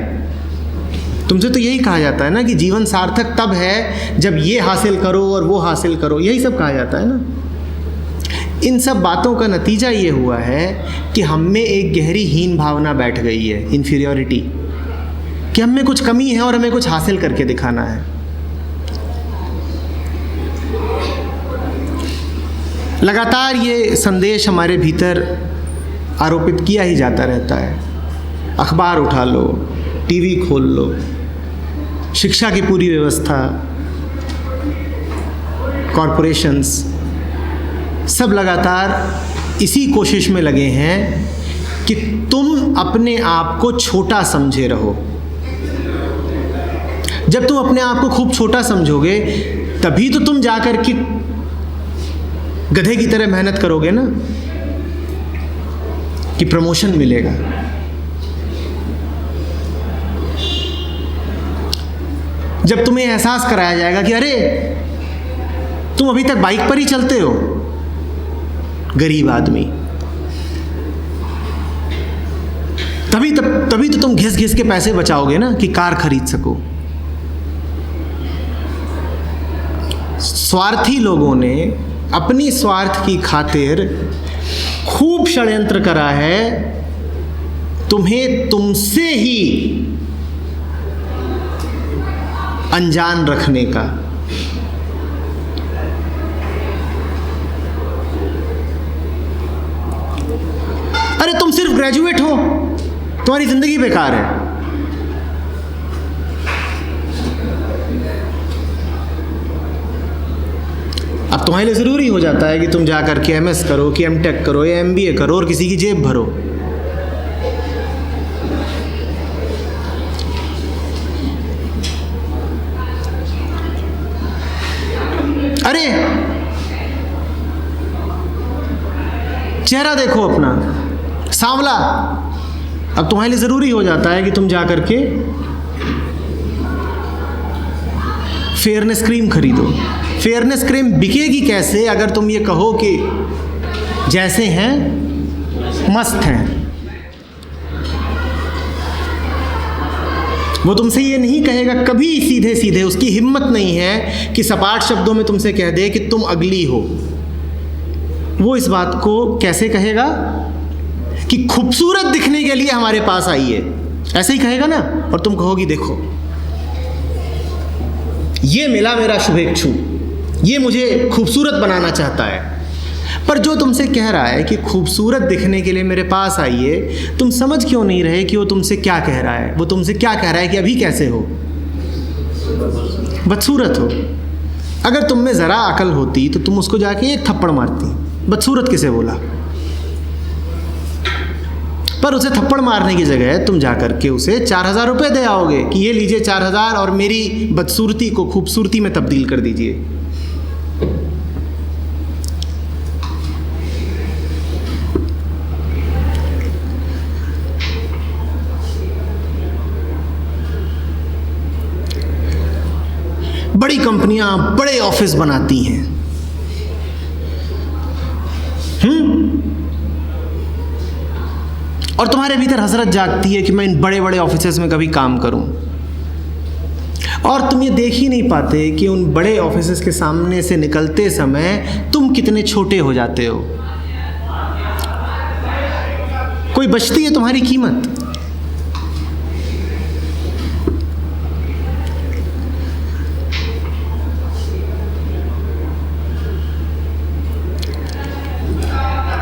तुमसे तो यही कहा जाता है ना कि जीवन सार्थक तब है जब ये हासिल करो और वो हासिल करो, यही सब कहा जाता है ना। इन सब बातों का नतीजा ये हुआ है कि हम में एक गहरी हीन भावना बैठ गई है, इन्फीरियॉरिटी, कि हम में कुछ कमी है और हमें कुछ हासिल करके दिखाना है। लगातार ये संदेश हमारे भीतर आरोपित किया ही जाता रहता है। अखबार उठा लो, टीवी खोल लो, शिक्षा की पूरी व्यवस्था, कॉरपोरेशंस, सब लगातार इसी कोशिश में लगे हैं कि तुम अपने आप को छोटा समझे रहो। जब तुम अपने आप को खूब छोटा समझोगे तभी तो तुम जाकर के गधे की तरह मेहनत करोगे ना कि प्रमोशन मिलेगा। जब तुम्हें एहसास कराया जाएगा कि अरे तुम अभी तक बाइक पर ही चलते हो, गरीब आदमी, तभी तो तुम घिस घिस के पैसे बचाओगे ना कि कार खरीद सको। स्वार्थी लोगों ने अपनी स्वार्थ की खातिर खूब षड्यंत्र करा है तुम्हें तुमसे ही अनजान रखने का। अरे तुम सिर्फ ग्रेजुएट हो, तुम्हारी जिंदगी बेकार है। अब तुम्हारे लिए ज़रूरी हो जाता है कि तुम जा कर के MS करो, कि MTech करो या MBA करो और किसी की जेब भरो। अरे चेहरा देखो अपना सांवला, अब तुम्हारे लिए ज़रूरी हो जाता है कि तुम जा कर के फेयरनेस क्रीम खरीदो। फेयरनेस क्रीम बिकेगी कैसे अगर तुम ये कहो कि जैसे हैं मस्त हैं। वो तुमसे ये नहीं कहेगा कभी सीधे सीधे, उसकी हिम्मत नहीं है कि सपाट शब्दों में तुमसे कह दे कि तुम अगली हो। वो इस बात को कैसे कहेगा कि खूबसूरत दिखने के लिए हमारे पास आई है, ऐसे ही कहेगा ना। और तुम कहोगी देखो ये मिला मेरा शुभेच्छु, ये मुझे खूबसूरत बनाना चाहता है। पर जो तुमसे कह रहा है कि खूबसूरत दिखने के लिए मेरे पास आइए, तुम समझ क्यों नहीं रहे कि वो तुमसे क्या कह रहा है। वो तुमसे क्या कह रहा है कि अभी कैसे हो, बदसूरत हो। अगर तुम में ज़रा अकल होती तो तुम उसको जाके एक थप्पड़ मारती, बदसूरत किसे बोला। पर उसे थप्पड़ मारने की जगह तुम जाकर के उसे 4000 रुपये दे आओगे कि ये लीजिए 4000 और मेरी बदसूरती को खूबसूरती में तब्दील कर दीजिए। बड़ी कंपनियां बड़े ऑफिस बनाती हैं, और तुम्हारे भीतर हसरत जागती है कि मैं इन बड़े बड़े ऑफिसेस में कभी काम करूं। और तुम ये देख ही नहीं पाते कि उन बड़े ऑफिसेस के सामने से निकलते समय तुम कितने छोटे हो जाते हो। कोई बचती है तुम्हारी कीमत।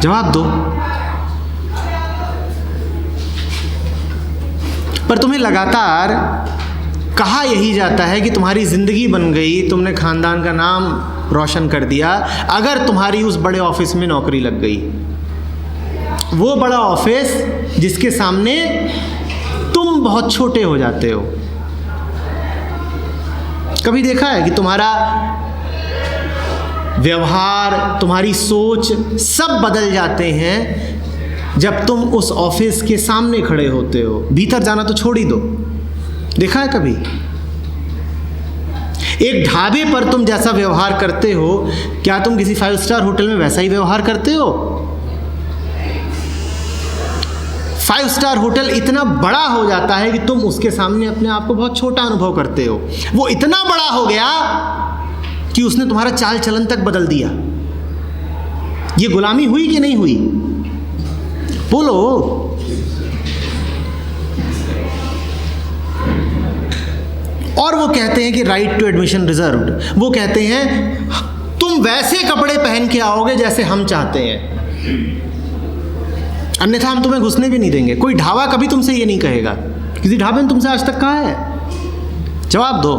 जवाब दो। पर तुम्हें लगातार कहा यही जाता है कि तुम्हारी ज़िंदगी बन गई, तुमने ख़ानदान का नाम रोशन कर दिया अगर तुम्हारी उस बड़े ऑफिस में नौकरी लग गई। वो बड़ा ऑफिस जिसके सामने तुम बहुत छोटे हो जाते हो। कभी देखा है कि तुम्हारा व्यवहार, तुम्हारी सोच सब बदल जाते हैं जब तुम उस ऑफिस के सामने खड़े होते हो। भीतर जाना तो छोड़ ही दो। देखा है कभी एक ढाबे पर तुम जैसा व्यवहार करते हो, क्या तुम किसी 5 स्टार होटल में वैसा ही व्यवहार करते हो? 5 स्टार होटल इतना बड़ा हो जाता है कि तुम उसके सामने अपने आप को बहुत छोटा अनुभव करते हो। वो इतना बड़ा हो गया कि उसने तुम्हारा चाल चलन तक बदल दिया। ये गुलामी हुई कि नहीं हुई? बोलो। और वो कहते हैं कि राइट टू एडमिशन रिजर्व्ड। वो कहते हैं तुम वैसे कपड़े पहन के आओगे जैसे हम चाहते हैं, अन्यथा हम तुम्हें घुसने भी नहीं देंगे। कोई ढाबा कभी तुमसे ये नहीं कहेगा। किसी ढाबे ने तुमसे आज तक कहा है? जवाब दो।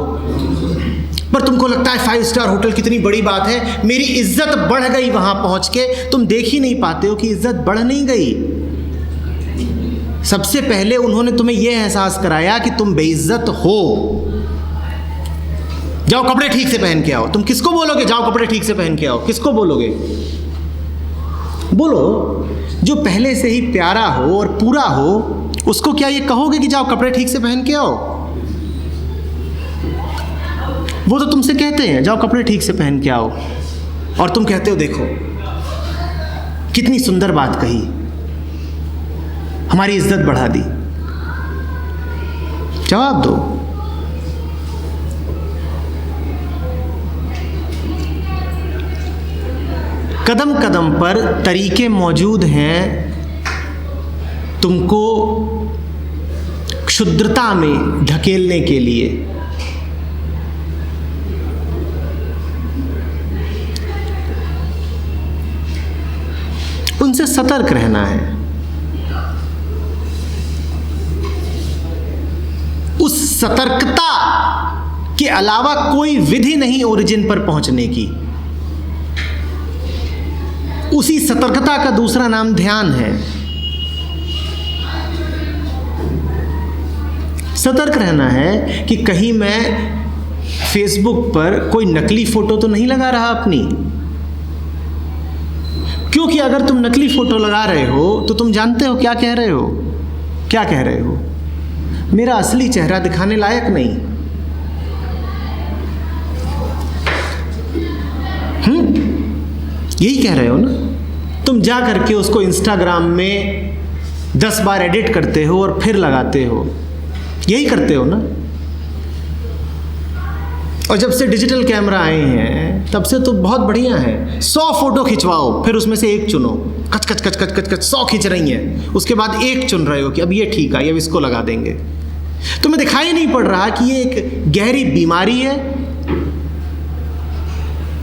पर तुमको लगता है 5 स्टार होटल कितनी बड़ी बात है, मेरी इज्जत बढ़ गई वहां पहुंच के। तुम देख ही नहीं पाते हो कि इज्जत बढ़ नहीं गई। सबसे पहले उन्होंने तुम्हें यह एहसास कराया कि तुम बेइज्जत हो। जाओ कपड़े ठीक से पहन के आओ। तुम किसको बोलोगे जाओ कपड़े ठीक से पहन के आओ? किसको बोलोगे? बोलो। जो पहले से ही प्यारा हो और पूरा हो, उसको क्या ये कहोगे कि जाओ कपड़े ठीक से पहन के आओ? वो तो तुमसे कहते हैं जाओ कपड़े ठीक से पहन के आओ, और तुम कहते हो देखो कितनी सुंदर बात कही, हमारी इज्जत बढ़ा दी। जवाब दो। कदम कदम पर तरीके मौजूद हैं तुमको क्षुद्रता में ढकेलने के लिए। उनसे सतर्क रहना है। उस सतर्कता के अलावा कोई विधि नहीं ओरिजिन पर पहुंचने की। उसी सतर्कता का दूसरा नाम ध्यान है। सतर्क रहना है कि कहीं मैं फेसबुक पर कोई नकली फोटो तो नहीं लगा रहा अपनी, क्योंकि अगर तुम नकली फोटो लगा रहे हो तो तुम जानते हो क्या कह रहे हो। क्या कह रहे हो? मेरा असली चेहरा दिखाने लायक नहीं। यही कह रहे हो ना? तुम जा करके उसको इंस्टाग्राम में 10 बार एडिट करते हो और फिर लगाते हो। यही करते हो ना? और जब से डिजिटल कैमरा आए हैं तब से तो बहुत बढ़िया है। 100 फोटो खिंचवाओ, फिर उसमें से एक चुनो। कच कच कच कच कच कच 100 खिंच रही हैं, उसके बाद एक चुन रहे हो कि अब ये ठीक है, अब इसको लगा देंगे। तुम्हें दिखाई नहीं पड़ रहा कि ये एक गहरी बीमारी है,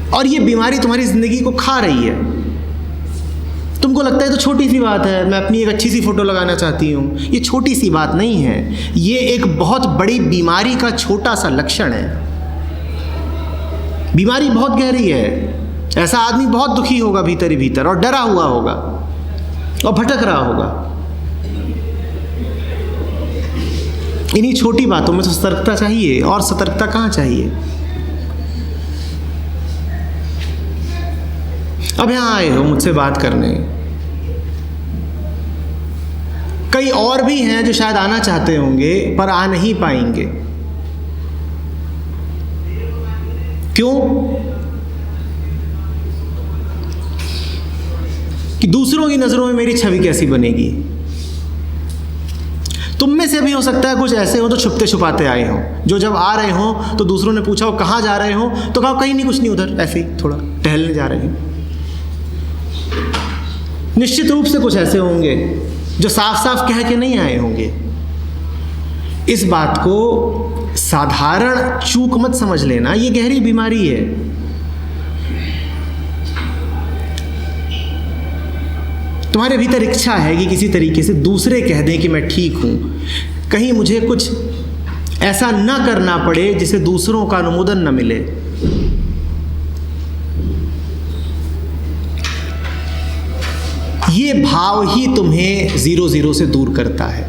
और ये बीमारी तुम्हारी जिंदगी को खा रही है। तुमको लगता है तो छोटी सी बात है, मैं अपनी एक अच्छी सी फोटो लगाना चाहती हूँ। ये छोटी सी बात नहीं है, ये एक बहुत बड़ी बीमारी का छोटा सा लक्षण है। बीमारी बहुत गहरी है। ऐसा आदमी बहुत दुखी होगा भीतर ही भीतर, और डरा हुआ होगा और भटक रहा होगा। इन्हीं छोटी बातों में तो सतर्कता चाहिए, और सतर्कता कहाँ चाहिए? अब यहां आए हो मुझसे बात करने, कई और भी हैं जो शायद आना चाहते होंगे पर आ नहीं पाएंगे। क्यों? कि दूसरों की नजरों में मेरी छवि कैसी बनेगी। तुम में से भी हो सकता है कुछ ऐसे हो तो छुपते छुपाते आए हो, जो जब आ रहे हो तो दूसरों ने पूछा हो कहाँ जा रहे हो, तो कहा कहीं नहीं, कुछ नहीं, उधर ऐसे ही थोड़ा टहलने जा रहे हैं। निश्चित रूप से कुछ ऐसे होंगे जो साफ साफ कह के नहीं आए होंगे। इस बात को साधारण चूक मत समझ लेना, ये गहरी बीमारी है। तुम्हारे भीतर इच्छा है कि किसी तरीके से दूसरे कह दें कि मैं ठीक हूं, कहीं मुझे कुछ ऐसा न करना पड़े जिसे दूसरों का अनुमोदन न मिले। ये भाव ही तुम्हें 0-0 से दूर करता है।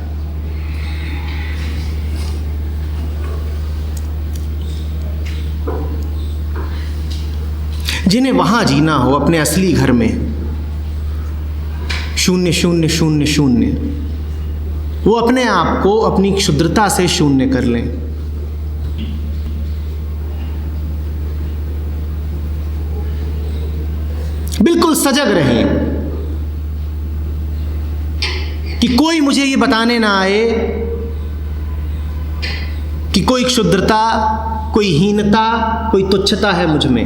जिन्हें वहां जीना हो अपने असली घर में, 0-0-0-0, वो अपने आप को अपनी क्षुद्रता से शून्य कर लें। बिल्कुल सजग रहें। कि कोई मुझे ये बताने ना आए कि कोई क्षुद्रता, कोई हीनता, कोई तुच्छता है मुझ में।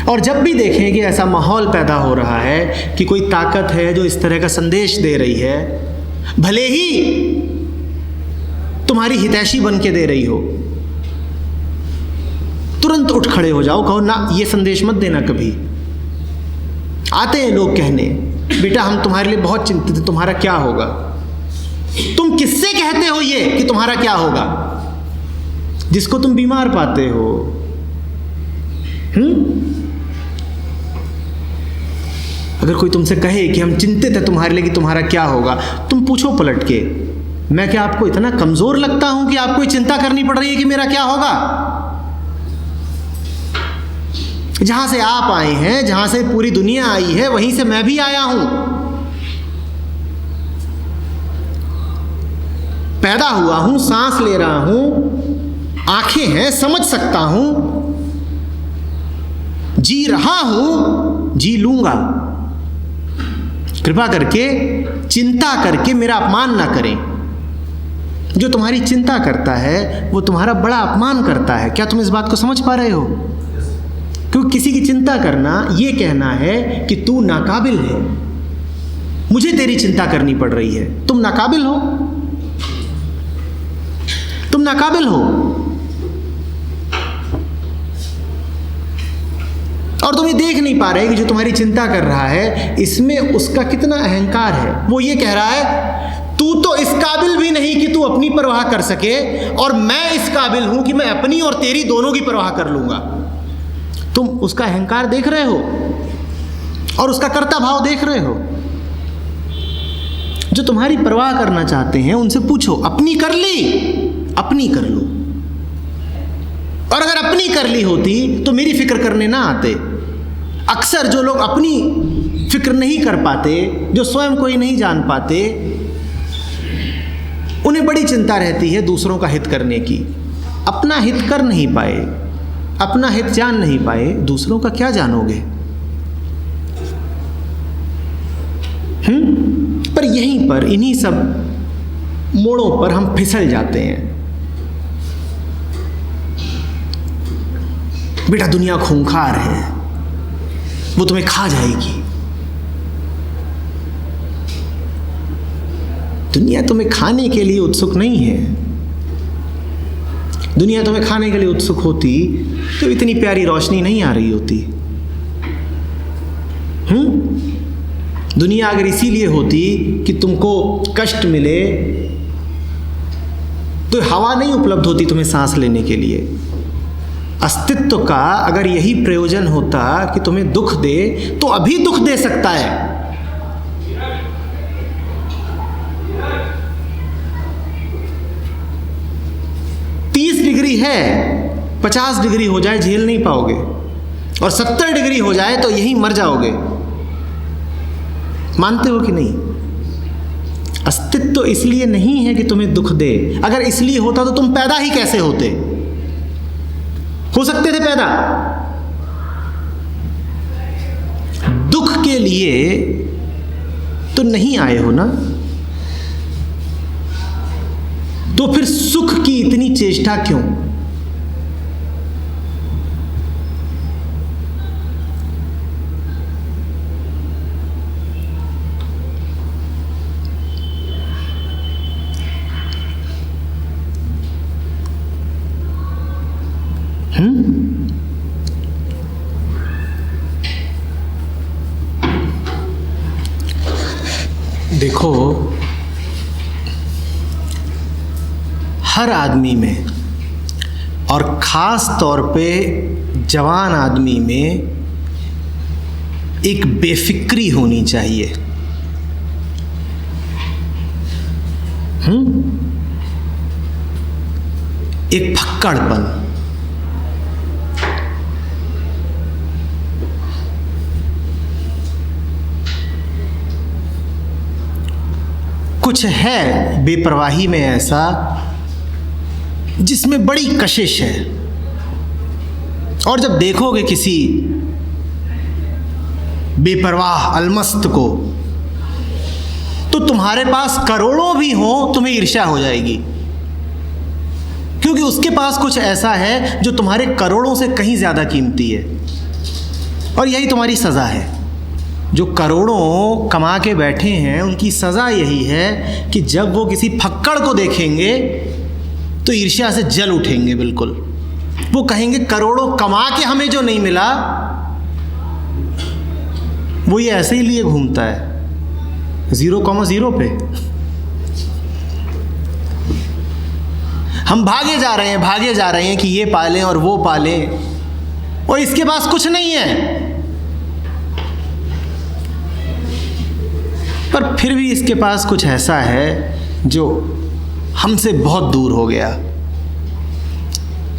और जब भी देखें कि ऐसा माहौल पैदा हो रहा है कि कोई ताकत है जो इस तरह का संदेश दे रही है, भले ही तुम्हारी हितैषी बन के दे रही हो, तुरंत उठ खड़े हो जाओ, कहो ना ये संदेश मत देना कभी। आते हैं लोग कहने, बेटा हम तुम्हारे लिए बहुत चिंतित हैं, तुम्हारा क्या होगा। तुम किससे कहते हो ये कि तुम्हारा क्या होगा? जिसको तुम बीमार पाते हो। अगर कोई तुमसे कहे कि हम चिंतित है तुम्हारे लिए कि तुम्हारा क्या होगा, तुम पूछो पलट के, मैं क्या आपको इतना कमजोर लगता हूं कि आपको चिंता करनी पड़ रही है कि मेरा क्या होगा? जहां से आप आए हैं, जहां से पूरी दुनिया आई है, वहीं से मैं भी आया हूं। पैदा हुआ हूं, सांस ले रहा हूं, आंखें हैं, समझ सकता हूं, जी रहा हूं, जी लूंगा। कृपा करके चिंता करके मेरा अपमान ना करें। जो तुम्हारी चिंता करता है वो तुम्हारा बड़ा अपमान करता है। क्या तुम इस बात को समझ पा रहे हो? क्योंकि किसी की चिंता करना ये कहना है कि तू नाकाबिल है, मुझे तेरी चिंता करनी पड़ रही है। तुम नाकाबिल हो, तुम नाकाबिल हो, और तुम ये देख नहीं पा रहे कि जो तुम्हारी चिंता कर रहा है इसमें उसका कितना अहंकार है। वो ये कह रहा है तू तो इस काबिल भी नहीं कि तू अपनी परवाह कर सके, और मैं इस काबिल हूं कि मैं अपनी और तेरी दोनों की परवाह कर लूंगा। तुम उसका अहंकार देख रहे हो और उसका कर्ता भाव देख रहे हो। जो तुम्हारी परवाह करना चाहते हैं उनसे पूछो, अपनी कर ली? अपनी कर लो। और अगर अपनी कर ली होती तो मेरी फिक्र करने ना आते। अक्सर जो लोग अपनी फिक्र नहीं कर पाते, जो स्वयं को ही नहीं जान पाते, उन्हें बड़ी चिंता रहती है दूसरों का हित करने की। अपना हित कर नहीं पाए, अपना हित जान नहीं पाए, दूसरों का क्या जानोगे? पर यहीं पर, इन्हीं सब मोड़ों पर हम फिसल जाते हैं। बेटा दुनिया खूंखार है, वो तुम्हें खा जाएगी। दुनिया तुम्हें खाने के लिए उत्सुक नहीं है। दुनिया तुम्हें खाने के लिए उत्सुक होती तो इतनी प्यारी रोशनी नहीं आ रही होती। दुनिया अगर इसीलिए होती कि तुमको कष्ट मिले तो हवा नहीं उपलब्ध होती तुम्हें सांस लेने के लिए। अस्तित्व का अगर यही प्रयोजन होता कि तुम्हें दुख दे तो अभी दुख दे सकता है। 30 डिग्री है, 50 डिग्री हो जाए झेल नहीं पाओगे, और 70 डिग्री हो जाए तो यहीं मर जाओगे। मानते हो कि नहीं? अस्तित्व इसलिए नहीं है कि तुम्हें दुख दे। अगर इसलिए होता तो तुम पैदा ही कैसे होते? हो सकते थे पैदा? दुख के लिए तो नहीं आए हो ना, तो फिर सुख की इतनी चेष्टा क्यों? देखो, हर आदमी में, और ख़ास तौर पे जवान आदमी में, एक बेफिक्री होनी चाहिए। एक फक्कड़पन। कुछ है बेपरवाही में ऐसा जिसमें बड़ी कशिश है। और जब देखोगे किसी बेपरवाह अलमस्त को, तो तुम्हारे पास करोड़ों भी हो तुम्हें ईर्ष्या हो जाएगी, क्योंकि उसके पास कुछ ऐसा है जो तुम्हारे करोड़ों से कहीं ज़्यादा कीमती है। और यही तुम्हारी सज़ा है। जो करोड़ों कमा के बैठे हैं उनकी सज़ा यही है कि जब वो किसी फक्कड़ को देखेंगे तो ईर्ष्या से जल उठेंगे बिल्कुल। वो कहेंगे करोड़ों कमा के हमें जो नहीं मिला वो ये ऐसे ही लिए घूमता है 0,0 पे। हम भागे जा रहे हैं कि ये पालें और वो पालें, और इसके पास कुछ नहीं है, पर फिर भी इसके पास कुछ ऐसा है जो हमसे बहुत दूर हो गया।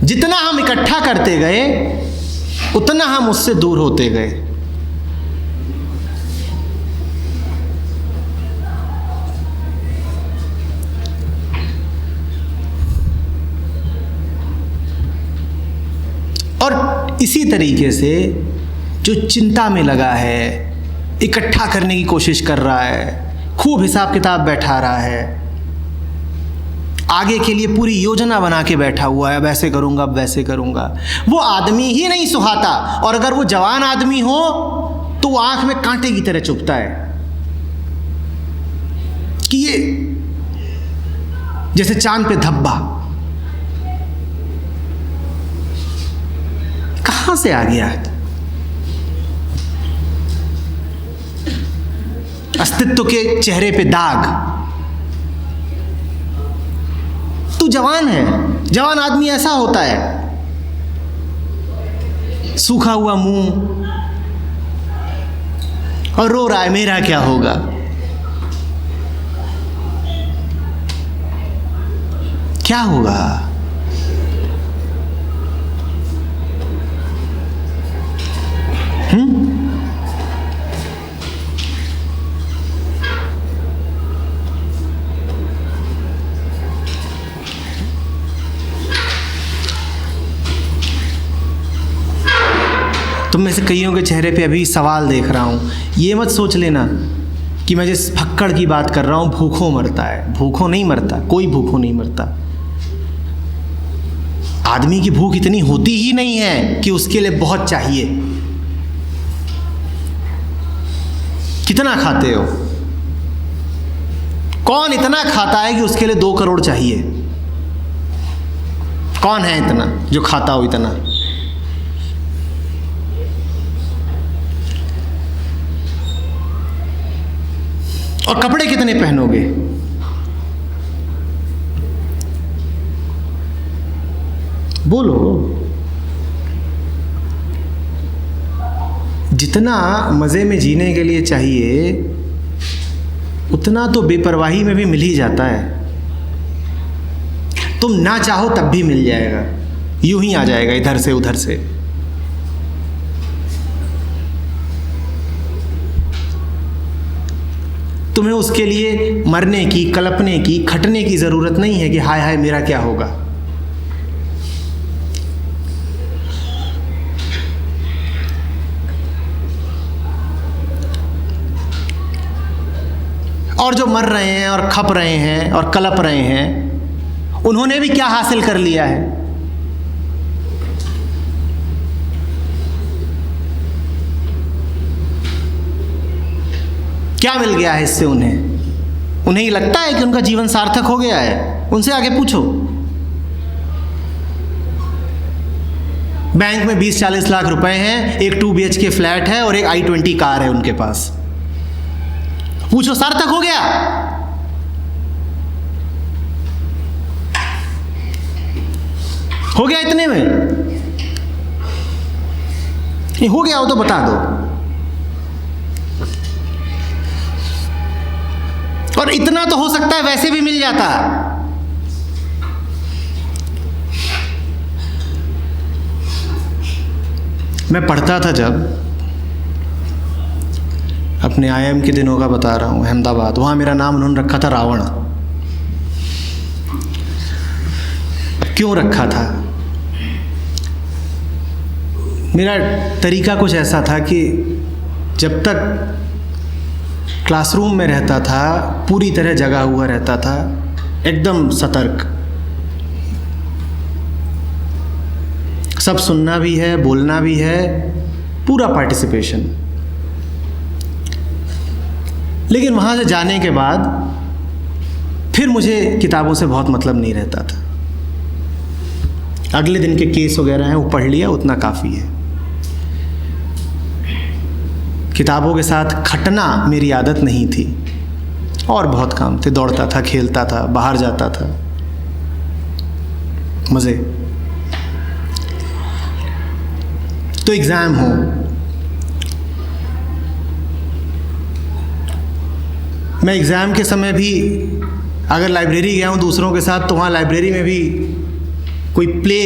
जितना हम इकट्ठा करते गए उतना हम उससे दूर होते गए। और इसी तरीके से जो चिंता में लगा है, इकट्ठा करने की कोशिश कर रहा है, खूब हिसाब किताब बैठा रहा है, आगे के लिए पूरी योजना बना के बैठा हुआ है, अब ऐसे करूँगा अब वैसे करूँगा, वो आदमी ही नहीं सुहाता। और अगर वो जवान आदमी हो तो वो आँख में कांटे की तरह चुभता है कि ये जैसे चांद पे धब्बा कहाँ से आ गया, अस्तित्व के चेहरे पे दाग। तू जवान है, जवान आदमी ऐसा होता है, सूखा हुआ मुंह और रो रहा है मेरा क्या होगा। क्या होगा? तुम में से कईयों के चेहरे पे अभी सवाल देख रहा हूँ। ये मत सोच लेना कि मैं जिस फक्कड़ की बात कर रहा हूँ भूखों मरता है। भूखों नहीं मरता, कोई भूखों नहीं मरता। आदमी की भूख इतनी होती ही नहीं है कि उसके लिए बहुत चाहिए। कितना खाते हो? कौन इतना खाता है कि उसके लिए 2 करोड़ चाहिए? कौन है इतना जो खाता हो इतना? और कपड़े कितने पहनोगे? बोलो। जितना मज़े में जीने के लिए चाहिए उतना तो बेपरवाही में भी मिल ही जाता है। तुम ना चाहो तब भी मिल जाएगा, यूं ही आ जाएगा इधर से उधर से। तुम्हें उसके लिए मरने की, कल्पने की, खटने की ज़रूरत नहीं है कि हाय हाय मेरा क्या होगा। और जो मर रहे हैं और खप रहे हैं और कलप रहे हैं उन्होंने भी क्या हासिल कर लिया है? क्या मिल गया है इससे उन्हें? उन्हें ही लगता है कि उनका जीवन सार्थक हो गया है? उनसे आगे पूछो। बैंक में 20-40 लाख रुपए हैं, एक 2 BHK फ्लैट है और एक i20 कार है उनके पास। पूछो सार्थक हो गया? हो गया इतने में? ये हो गया हो तो बता दो। और इतना तो हो सकता है वैसे भी मिल जाता। मैं पढ़ता था जब, अपने IIM के दिनों का बता रहा हूँ, अहमदाबाद, वहाँ मेरा नाम उन्होंने रखा था रावण। क्यों रखा था? मेरा तरीका कुछ ऐसा था कि जब तक क्लासरूम में रहता था पूरी तरह जगा हुआ रहता था, एकदम सतर्क, सब सुनना भी है, बोलना भी है, पूरा पार्टिसिपेशन। लेकिन वहाँ से जाने के बाद फिर मुझे किताबों से बहुत मतलब नहीं रहता था। अगले दिन के केस वगैरह हैं वो पढ़ लिया, उतना काफ़ी है। किताबों के साथ खटना मेरी आदत नहीं थी, और बहुत काम थे, दौड़ता था, खेलता था, बाहर जाता था, मज़े। तो एग्ज़ाम हो, मैं एग्ज़ाम के समय भी अगर लाइब्रेरी गया हूँ दूसरों के साथ, तो वहाँ लाइब्रेरी में भी कोई प्ले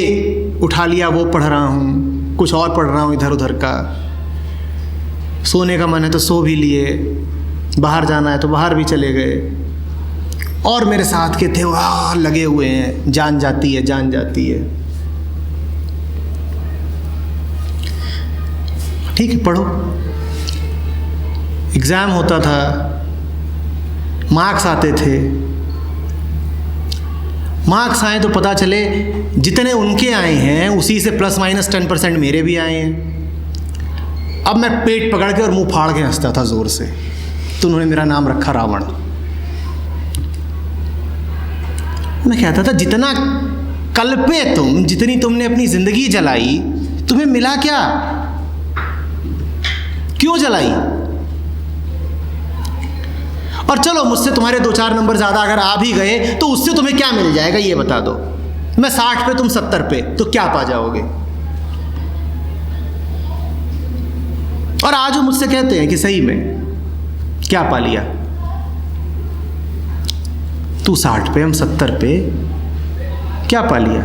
उठा लिया, वो पढ़ रहा हूँ, कुछ और पढ़ रहा हूँ इधर उधर का। सोने का मन है तो सो भी लिए, बाहर जाना है तो बाहर भी चले गए। और मेरे साथ के थे वहाँ लगे हुए हैं, जान जाती है, जान जाती है। ठीक है, पढ़ो। एग्ज़ाम होता था, मार्क्स आते थे। मार्क्स आए तो पता चले जितने उनके आए हैं उसी से ±10% मेरे भी आए हैं। अब मैं पेट पकड़ के और मुंह फाड़ के हंसता था ज़ोर से। तो उन्होंने मेरा नाम रखा रावण। मैं कहता था जितना कल्पे तुम, जितनी तुमने अपनी ज़िंदगी जलाई, तुम्हें मिला क्या? क्यों जलाई? और चलो मुझसे तुम्हारे 2-4 नंबर ज़्यादा अगर आ भी गए तो उससे तुम्हें क्या मिल जाएगा ये बता दो। मैं 60 पे, तुम 70 पे, तो क्या पा जाओगे? और आज वो मुझसे कहते हैं कि सही में क्या पा लिया? तू 60 पे, हम 70 पे, क्या पा लिया?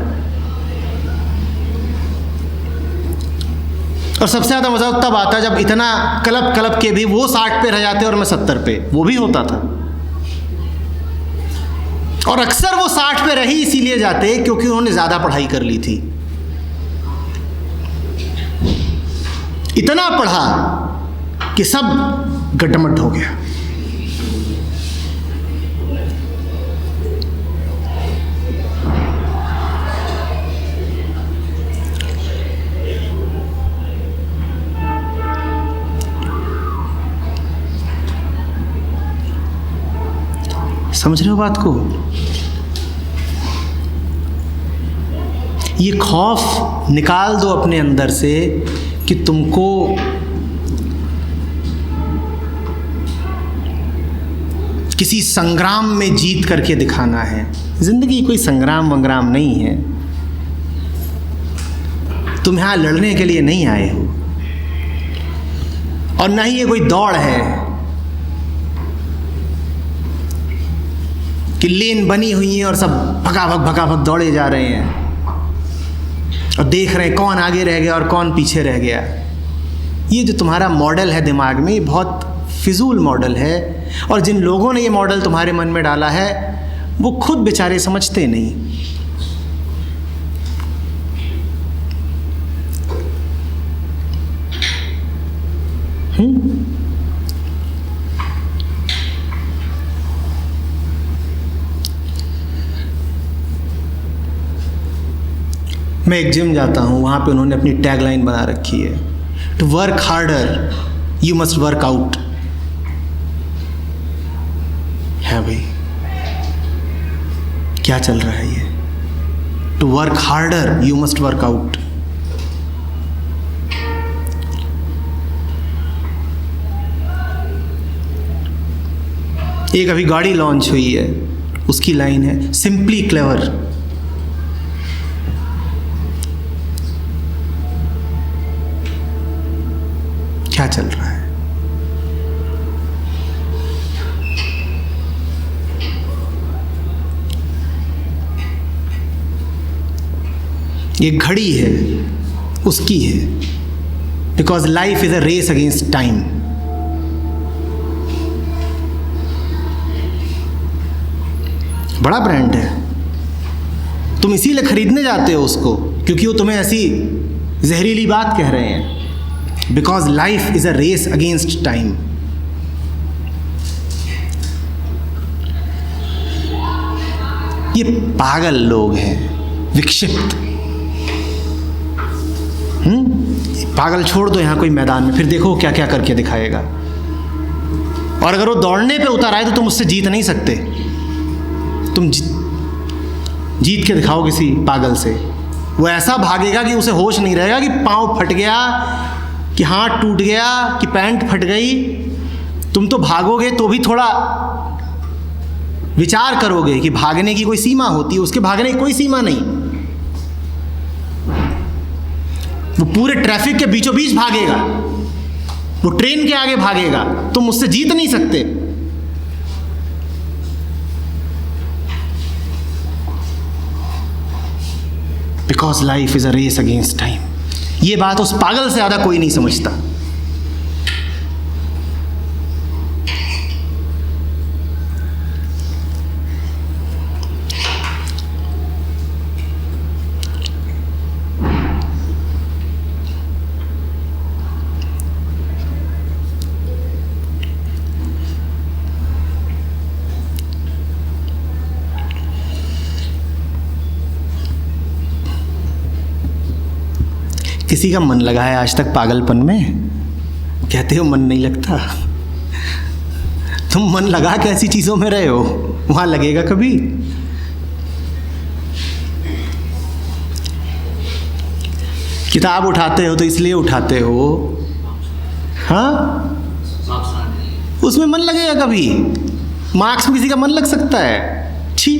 और सबसे ज़्यादा मज़ा तब आता जब इतना कलप कलप के भी वो 60 पे रह जाते और मैं 70 पे, वो भी होता था। और अक्सर वो 60 पे रही इसीलिए जाते क्योंकि उन्होंने ज़्यादा पढ़ाई कर ली थी। इतना पढ़ा कि सब गड्ढमड्ढ हो गया। समझ रहे हो बात को? ये खौफ निकाल दो अपने अंदर से कि तुमको किसी संग्राम में जीत करके दिखाना है। जिंदगी कोई संग्राम वंग्राम नहीं है। तुम यहां लड़ने के लिए नहीं आए हो, और ना ही ये कोई दौड़ है कि लेन बनी हुई है और सब भगाभग दौड़े जा रहे हैं और देख रहे हैं कौन आगे रह गया और कौन पीछे रह गया। ये जो तुम्हारा मॉडल है दिमाग में, ये बहुत फिजूल मॉडल है। और जिन लोगों ने ये मॉडल तुम्हारे मन में डाला है वो खुद बेचारे समझते नहीं। मैं एक जिम जाता हूँ, वहाँ पे उन्होंने अपनी टैगलाइन बना रखी है, to work harder you must work out. है भाई, क्या चल रहा है ये? To work harder you must work out. एक अभी गाड़ी लॉन्च हुई है, उसकी लाइन है सिंपली क्लेवर। क्या चल रहा है? ये घड़ी है, उसकी है, because life is a race against time. बड़ा ब्रांड है, तुम इसीलिए खरीदने जाते हो उसको क्योंकि वो तुम्हें ऐसी जहरीली बात कह रहे हैं। Because life is a race against time. ये पागल लोग हैं, विक्षिप्त। पागल छोड़ दो यहाँ कोई मैदान में, फिर देखो क्या क्या करके दिखाएगा। और अगर वो दौड़ने पे उतर आए तो तुम उससे जीत नहीं सकते। तुम जीत के दिखाओ किसी पागल से, वो ऐसा भागेगा कि उसे होश नहीं रहेगा कि पाँव फट गया, कि हाथ टूट गया, कि पैंट फट गई। तुम तो भागोगे तो भी थोड़ा विचार करोगे कि भागने की कोई सीमा होती है, उसके भागने की कोई सीमा नहीं। वो पूरे ट्रैफिक के बीचों बीच भागेगा, वो ट्रेन के आगे भागेगा, तुम उससे जीत नहीं सकते। Because life is a race against time. ये बात उस पागल से ज्यादा कोई नहीं समझता। किसी का मन लगा है आज तक पागलपन में? कहते हो मन नहीं लगता। तुम मन लगा के ऐसी चीजों में रहे हो, वहां लगेगा कभी? किताब उठाते हो तो इसलिए उठाते हो, हाँ? उसमें मन लगेगा कभी? मार्क्स में किसी का मन लग सकता है? छी।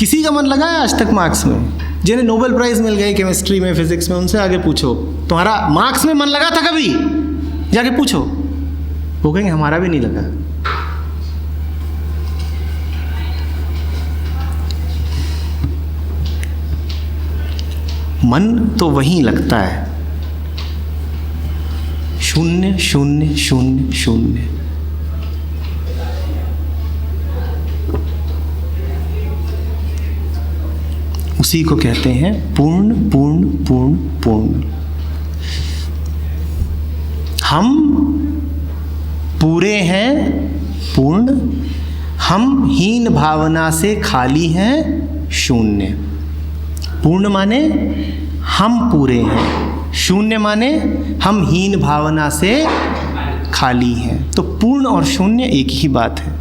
किसी का मन लगा है आज तक मार्क्स में? जिन्हें नोबेल प्राइज मिल गई केमिस्ट्री में, फिजिक्स में, उनसे आगे पूछो तुम्हारा मार्क्स में मन लगा था कभी? जाके पूछो, वो कहेंगे हमारा भी नहीं लगा। मन तो वहीं लगता है, शून्य शून्य शून्य शून्य। उसी को कहते हैं पूर्ण पूर्ण पूर्ण पूर्ण। हम पूरे हैं पूर्ण, हम हीन भावना से खाली हैं शून्य। पूर्ण माने हम पूरे हैं, शून्य माने हम हीन भावना से खाली हैं। तो पूर्ण और शून्य एक ही बात है।